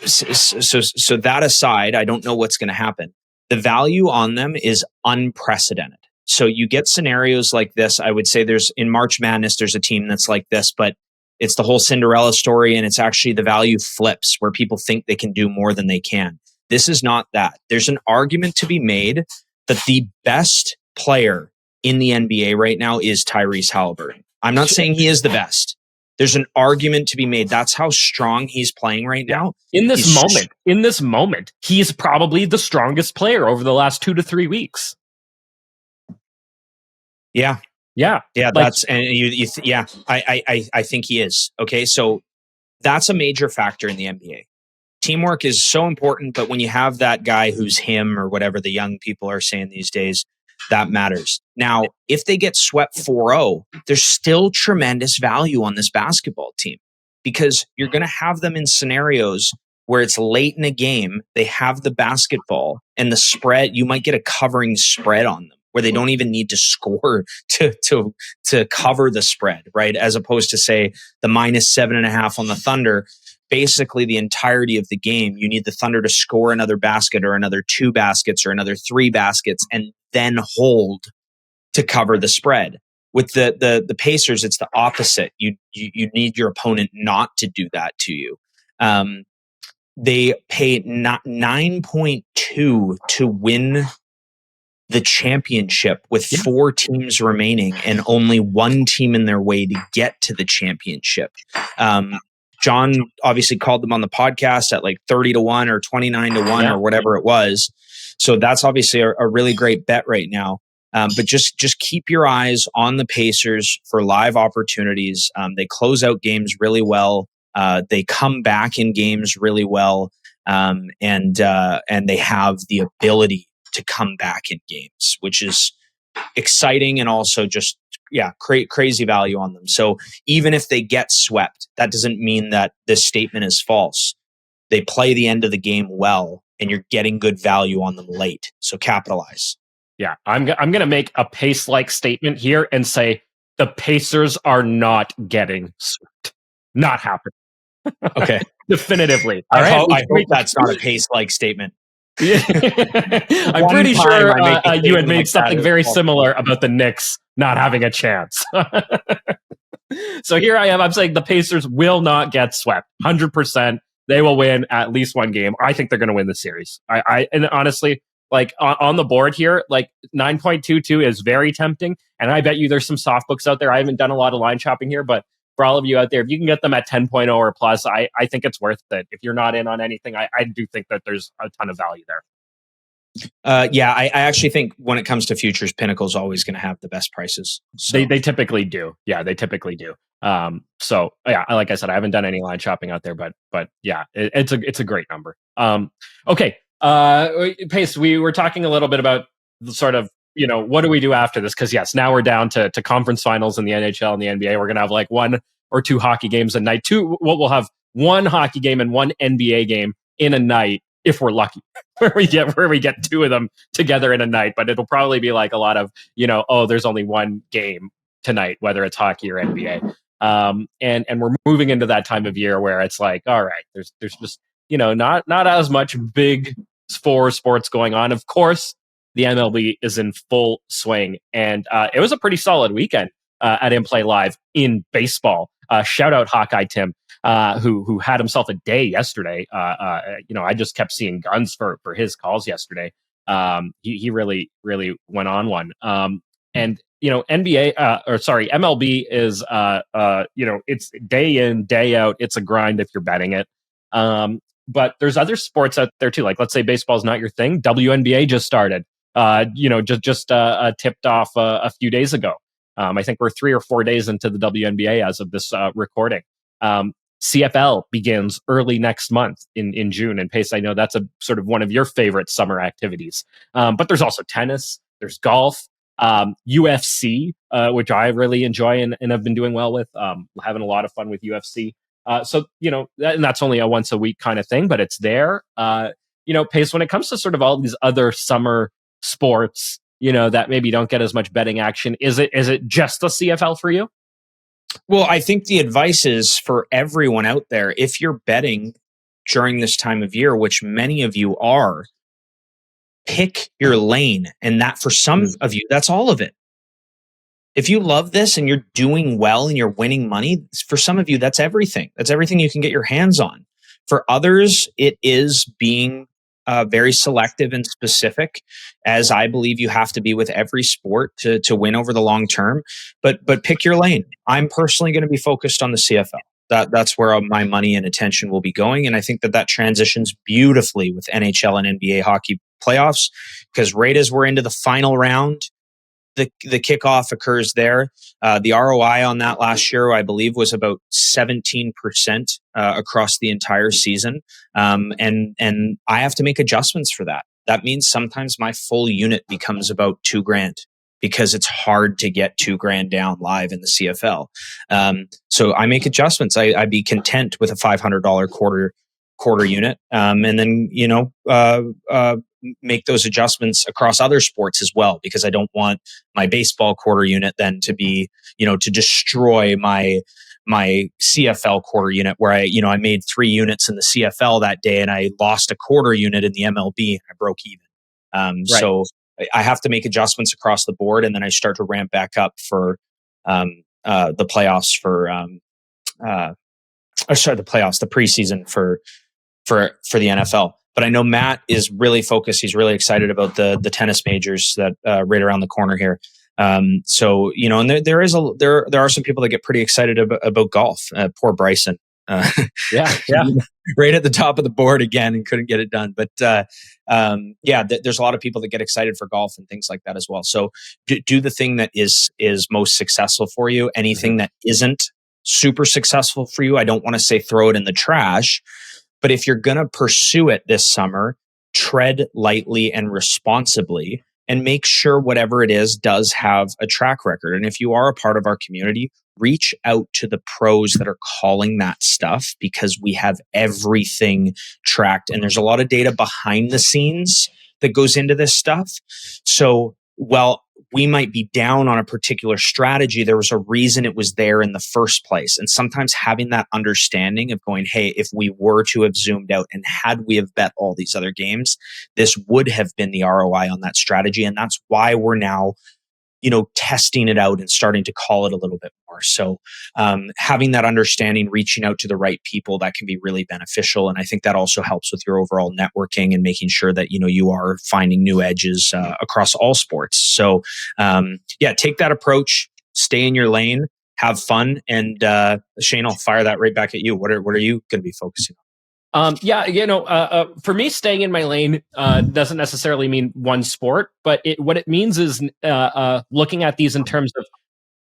So that aside, I don't know what's going to happen. The value on them is unprecedented. So you get scenarios like this. I would say in March Madness, there's a team that's like this, but it's the whole Cinderella story, and it's actually the value flips where people think they can do more than they can. This is not that. There's an argument to be made that the best player in the NBA right now is Tyrese Haliburton. I'm not saying he is the best. There's an argument to be made. That's how strong he's playing right now. In this moment, he's probably the strongest player over the last 2 to 3 weeks. Yeah. Yeah. Yeah. That's, and I think he is. Okay. So that's a major factor in the NBA. Teamwork is so important, but when you have that guy who's him, or whatever the young people are saying these days, that matters. Now, if they get swept 4-0, there's still tremendous value on this basketball team, because you're going to have them in scenarios where it's late in a game, they have the basketball, and the spread, you might get a covering spread on them where they don't even need to score to cover the spread, right? As opposed to, say, the -7.5 on the Thunder. Basically, the entirety of the game, you need the Thunder to score another basket or another 2 baskets or another 3 baskets and then hold to cover the spread. With the Pacers, it's the opposite. You need your opponent not to do that to you. They pay 9.2 to win the championship with 4 teams remaining and only 1 team in their way to get to the championship. John obviously called them on the podcast at like 30-1 or 29-1 or whatever it was. So that's obviously a really great bet right now. But just keep your eyes on the Pacers for live opportunities. They close out games really well. They come back in games really well. And they have the ability to come back in games, which is exciting, and also just crazy value on them. So even if they get swept, that doesn't mean that this statement is false. They play the end of the game well, and you're getting good value on them late. So capitalize. Yeah, I'm going to make a Pace-like statement here and say the Pacers are not getting swept. Not happening. Okay. Definitively. I hope that's not a Pace-like statement. I'm pretty sure you had made something very similar about the Knicks not having a chance. So here I am. I'm saying the Pacers will not get swept. 100%. They will win at least 1 game. I think they're going to win the series. And honestly, like on the board here, like 9.22 is very tempting. And I bet you there's some soft books out there. I haven't done a lot of line shopping here, but for all of you out there, if you can get them at 10.0 or plus, I think it's worth it. If you're not in on anything, I do think that there's a ton of value there. I actually think when it comes to futures, Pinnacle is always going to have the best prices. So. They typically do. Yeah, they typically do. So yeah, like I said, I haven't done any line shopping out there, but yeah, it's a great number. Okay. Pace, we were talking a little bit about the sort of, what do we do after this? Because yes, now we're down to conference finals in the NHL and the NBA. We're going to have like 1 or 2 hockey games a night. We'll have 1 hockey game and 1 NBA game in a night if we're lucky, where we get 2 of them together in a night. But it'll probably be like a lot of, there's only 1 game tonight, whether it's hockey or NBA. And we're moving into that time of year where it's like, all right, there's just not as much big four sports going on. Of course, the MLB is in full swing, and it was a pretty solid weekend at inplayLIVE in baseball. Shout out Hawkeye Tim, who had himself a day yesterday. I just kept seeing guns for his calls yesterday. He really went on one. And MLB is it's day in, day out. It's a grind if you're betting it. But there's other sports out there too. Like, let's say baseball's not your thing. WNBA just started. Just tipped off a few days ago. I think we're 3 or 4 days into the WNBA as of this recording. CFL begins early next month in June. And Pace, I know that's a sort of one of your favorite summer activities. But there's also tennis, there's golf, UFC, which I really enjoy and have been doing well with, having a lot of fun with UFC. And that's only a once a week kind of thing, but it's there. Pace, when it comes to sort of all these other summer sports, that maybe don't get as much betting action, is it just the CFL for you? Well, I think the advice is for everyone out there, if you're betting during this time of year, which many of you are, pick your lane. And that for some of you, that's all of it. If you love this and you're doing well and you're winning money, for some of you, that's everything. That's everything you can get your hands on. For others, it is being very selective and specific, as I believe you have to be with every sport to win over the long term. But pick your lane. I'm personally going to be focused on the CFL. That's where my money and attention will be going. And I think that transitions beautifully with NHL and NBA hockey playoffs, because right as we're into the final round, the kickoff occurs there. The ROI on that last year, I believe, was about 17% across the entire season. And I have to make adjustments for that. That means sometimes my full unit becomes about $2,000 because it's hard to get $2,000 down live in the CFL. So I make adjustments. I'd be content with a $500 quarter unit. And then, make those adjustments across other sports as well, because I don't want my baseball quarter unit then to be, to destroy my CFL quarter unit, where I made 3 units in the CFL that day and I lost a quarter unit in the MLB and I broke even. Right. So I have to make adjustments across the board, and then I start to ramp back up for the playoffs the preseason for the NFL. But I know Matt is really focused. He's really excited about the tennis majors that right around the corner here. And there are some people that get pretty excited about golf. Poor Bryson. Yeah. Right at the top of the board again and couldn't get it done. But there's a lot of people that get excited for golf and things like that as well. So do the thing that is most successful for you. Anything that isn't super successful for you, I don't want to say throw it in the trash. But if you're going to pursue it this summer, tread lightly and responsibly, and make sure whatever it is does have a track record. And if you are a part of our community, reach out to the pros that are calling that stuff, because we have everything tracked. And there's a lot of data behind the scenes that goes into this stuff. So while we might be down on a particular strategy, there was a reason it was there in the first place. And sometimes having that understanding of going, hey, if we were to have zoomed out and had we have bet all these other games, this would have been the ROI on that strategy. And that's why we're now, testing it out and starting to call it a little bit more. So having that understanding, reaching out to the right people, that can be really beneficial. And I think that also helps with your overall networking and making sure that, you are finding new edges across all sports. So take that approach, stay in your lane, have fun. And Shane, I'll fire that right back at you. What are you going to be focusing on? For me, staying in my lane doesn't necessarily mean one sport, but what it means is looking at these in terms of,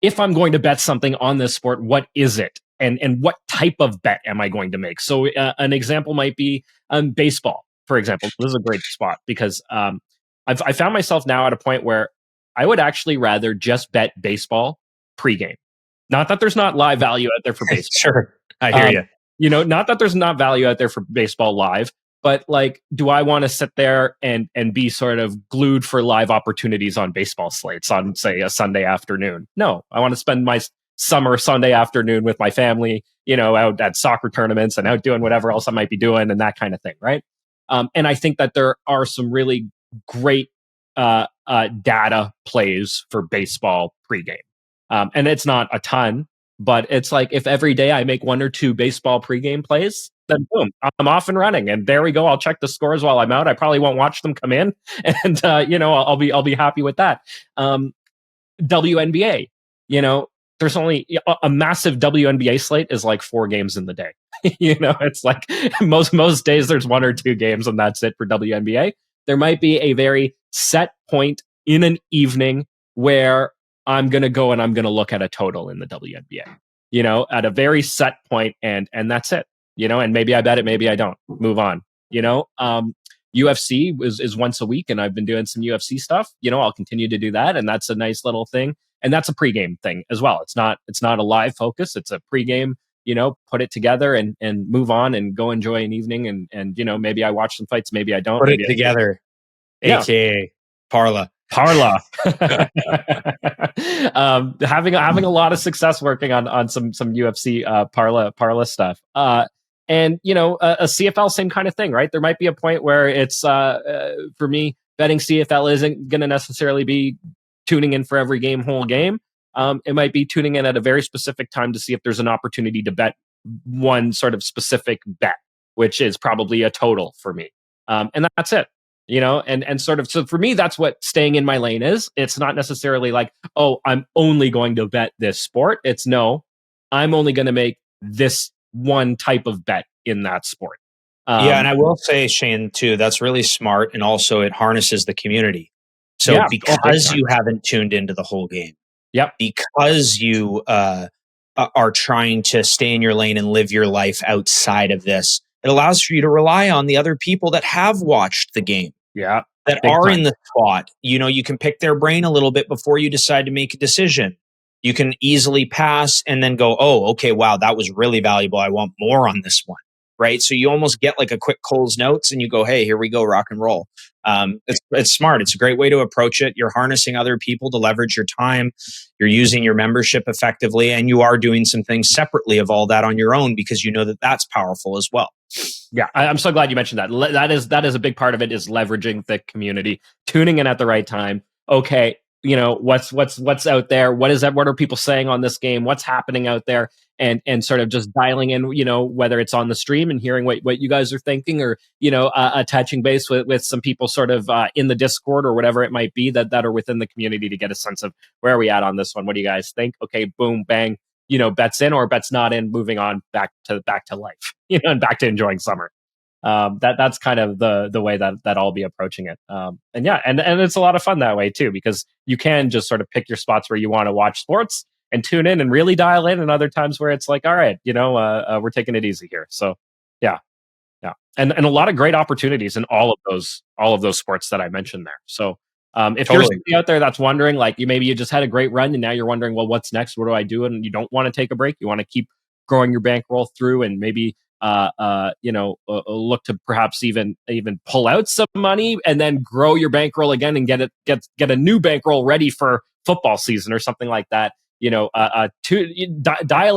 if I'm going to bet something on this sport, what is it? And what type of bet am I going to make? So an example might be baseball, for example. This is a great spot because I found myself now at a point where I would actually rather just bet baseball pregame. Not that there's not live value out there for baseball. Sure, I hear you. Not that there's not value out there for baseball live, but do I want to sit there and be sort of glued for live opportunities on baseball slates on, say, a Sunday afternoon? No, I want to spend summer Sunday afternoon with my family, out at soccer tournaments and out doing whatever else I might be doing and that kind of thing, right? And I think that there are some really great data plays for baseball pregame. And it's not a ton, but it's like if every day I make 1 or 2 baseball pregame plays, then boom, I'm off and running. And there we go. I'll check the scores while I'm out. I probably won't watch them come in, and I'll be happy with that. WNBA, there's only a massive WNBA slate is like 4 games in the day. It's like most days there's 1 or 2 games and that's it for WNBA. There might be a very set point in an evening where I'm going to go and I'm going to look at a total in the WNBA, at a very set point, and that's it, and maybe I bet it, maybe I don't, move on, UFC is once a week and I've been doing some UFC stuff, I'll continue to do that. And that's a nice little thing. And that's a pregame thing as well. It's not a live focus. It's a pregame, put it together and move on and go enjoy an evening. And maybe I watch some fights, maybe I don't. Put it together. AKA Parla. Having a lot of success working on some UFC Parla stuff. And a CFL, same kind of thing, right? There might be a point where it's for me, betting CFL isn't going to necessarily be tuning in for every whole game. It might be tuning in at a very specific time to see if there's an opportunity to bet one sort of specific bet, which is probably a total for me. And that's it. And sort of, so for me, that's what staying in my lane is. It's not necessarily like, oh, I'm only going to bet this sport. It's no, I'm only going to make this one type of bet in that sport. And I will say, Shane, too, that's really smart. And also it harnesses the community. So because you haven't tuned into the whole game, because you are trying to stay in your lane and live your life outside of this, it allows for you to rely on the other people that have watched the game. That are in the spot. You can pick their brain a little bit before you decide to make a decision. You can easily pass and then go, oh, okay, wow, that was really valuable. I want more on this one, right? So you almost get like a quick Cole's Notes and you go, hey, here we go, rock and roll. It's smart. It's a great way to approach it. You're harnessing other people to leverage your time. You're using your membership effectively, and you are doing some things separately of all that on your own because you know that that's powerful as well. Yeah, I'm so glad you mentioned that. That is a big part of it, is leveraging the community, tuning in at the right time. Okay, what's out there? What are people saying on this game? What's happening out there? And sort of just dialing in, whether it's on the stream and hearing what you guys are thinking, or touching base with some people sort of in the Discord or whatever it might be that are within the community to get a sense of where are we at on this one. What do you guys think? Okay, boom, bang. Bets in or bets not in, moving on back to life, and back to enjoying summer. That's kind of the way that I'll be approaching it. And it's a lot of fun that way too, because you can just sort of pick your spots where you want to watch sports and tune in and really dial in, and other times where it's like, all right, we're taking it easy here. So yeah. And a lot of great opportunities in all of those sports that I mentioned there. So if you're somebody out there that's wondering, like maybe you just had a great run and now you're wondering, well, what's next? What do I do? And you don't want to take a break. You want to keep growing your bankroll through, and maybe look to perhaps even pull out some money and then grow your bankroll again and get a new bankroll ready for football season or something like that. Dial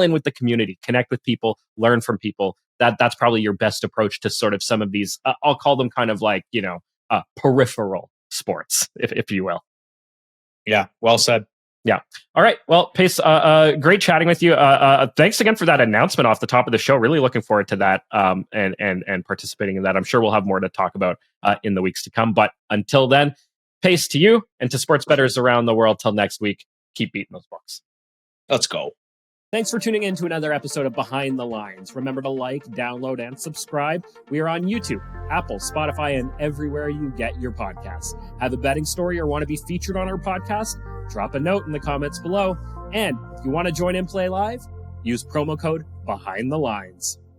in with the community, connect with people, learn from people. That's probably your best approach to sort of some of these. I'll call them kind of like peripheral sports, if you will. Yeah, well said. Yeah. All right. Well, Pace, great chatting with you. Thanks again for that announcement off the top of the show. Really looking forward to that and participating in that. I'm sure we'll have more to talk about in the weeks to come. But until then, Pace, to you and to sports bettors around the world. Till next week, keep beating those books. Let's go. Thanks for tuning in to another episode of Behind the Lines. Remember to like, download, and subscribe. We are on YouTube, Apple, Spotify, and everywhere you get your podcasts. Have a betting story or want to be featured on our podcast? Drop a note in the comments below. And if you want to join in Play Live, use promo code Behind the Lines.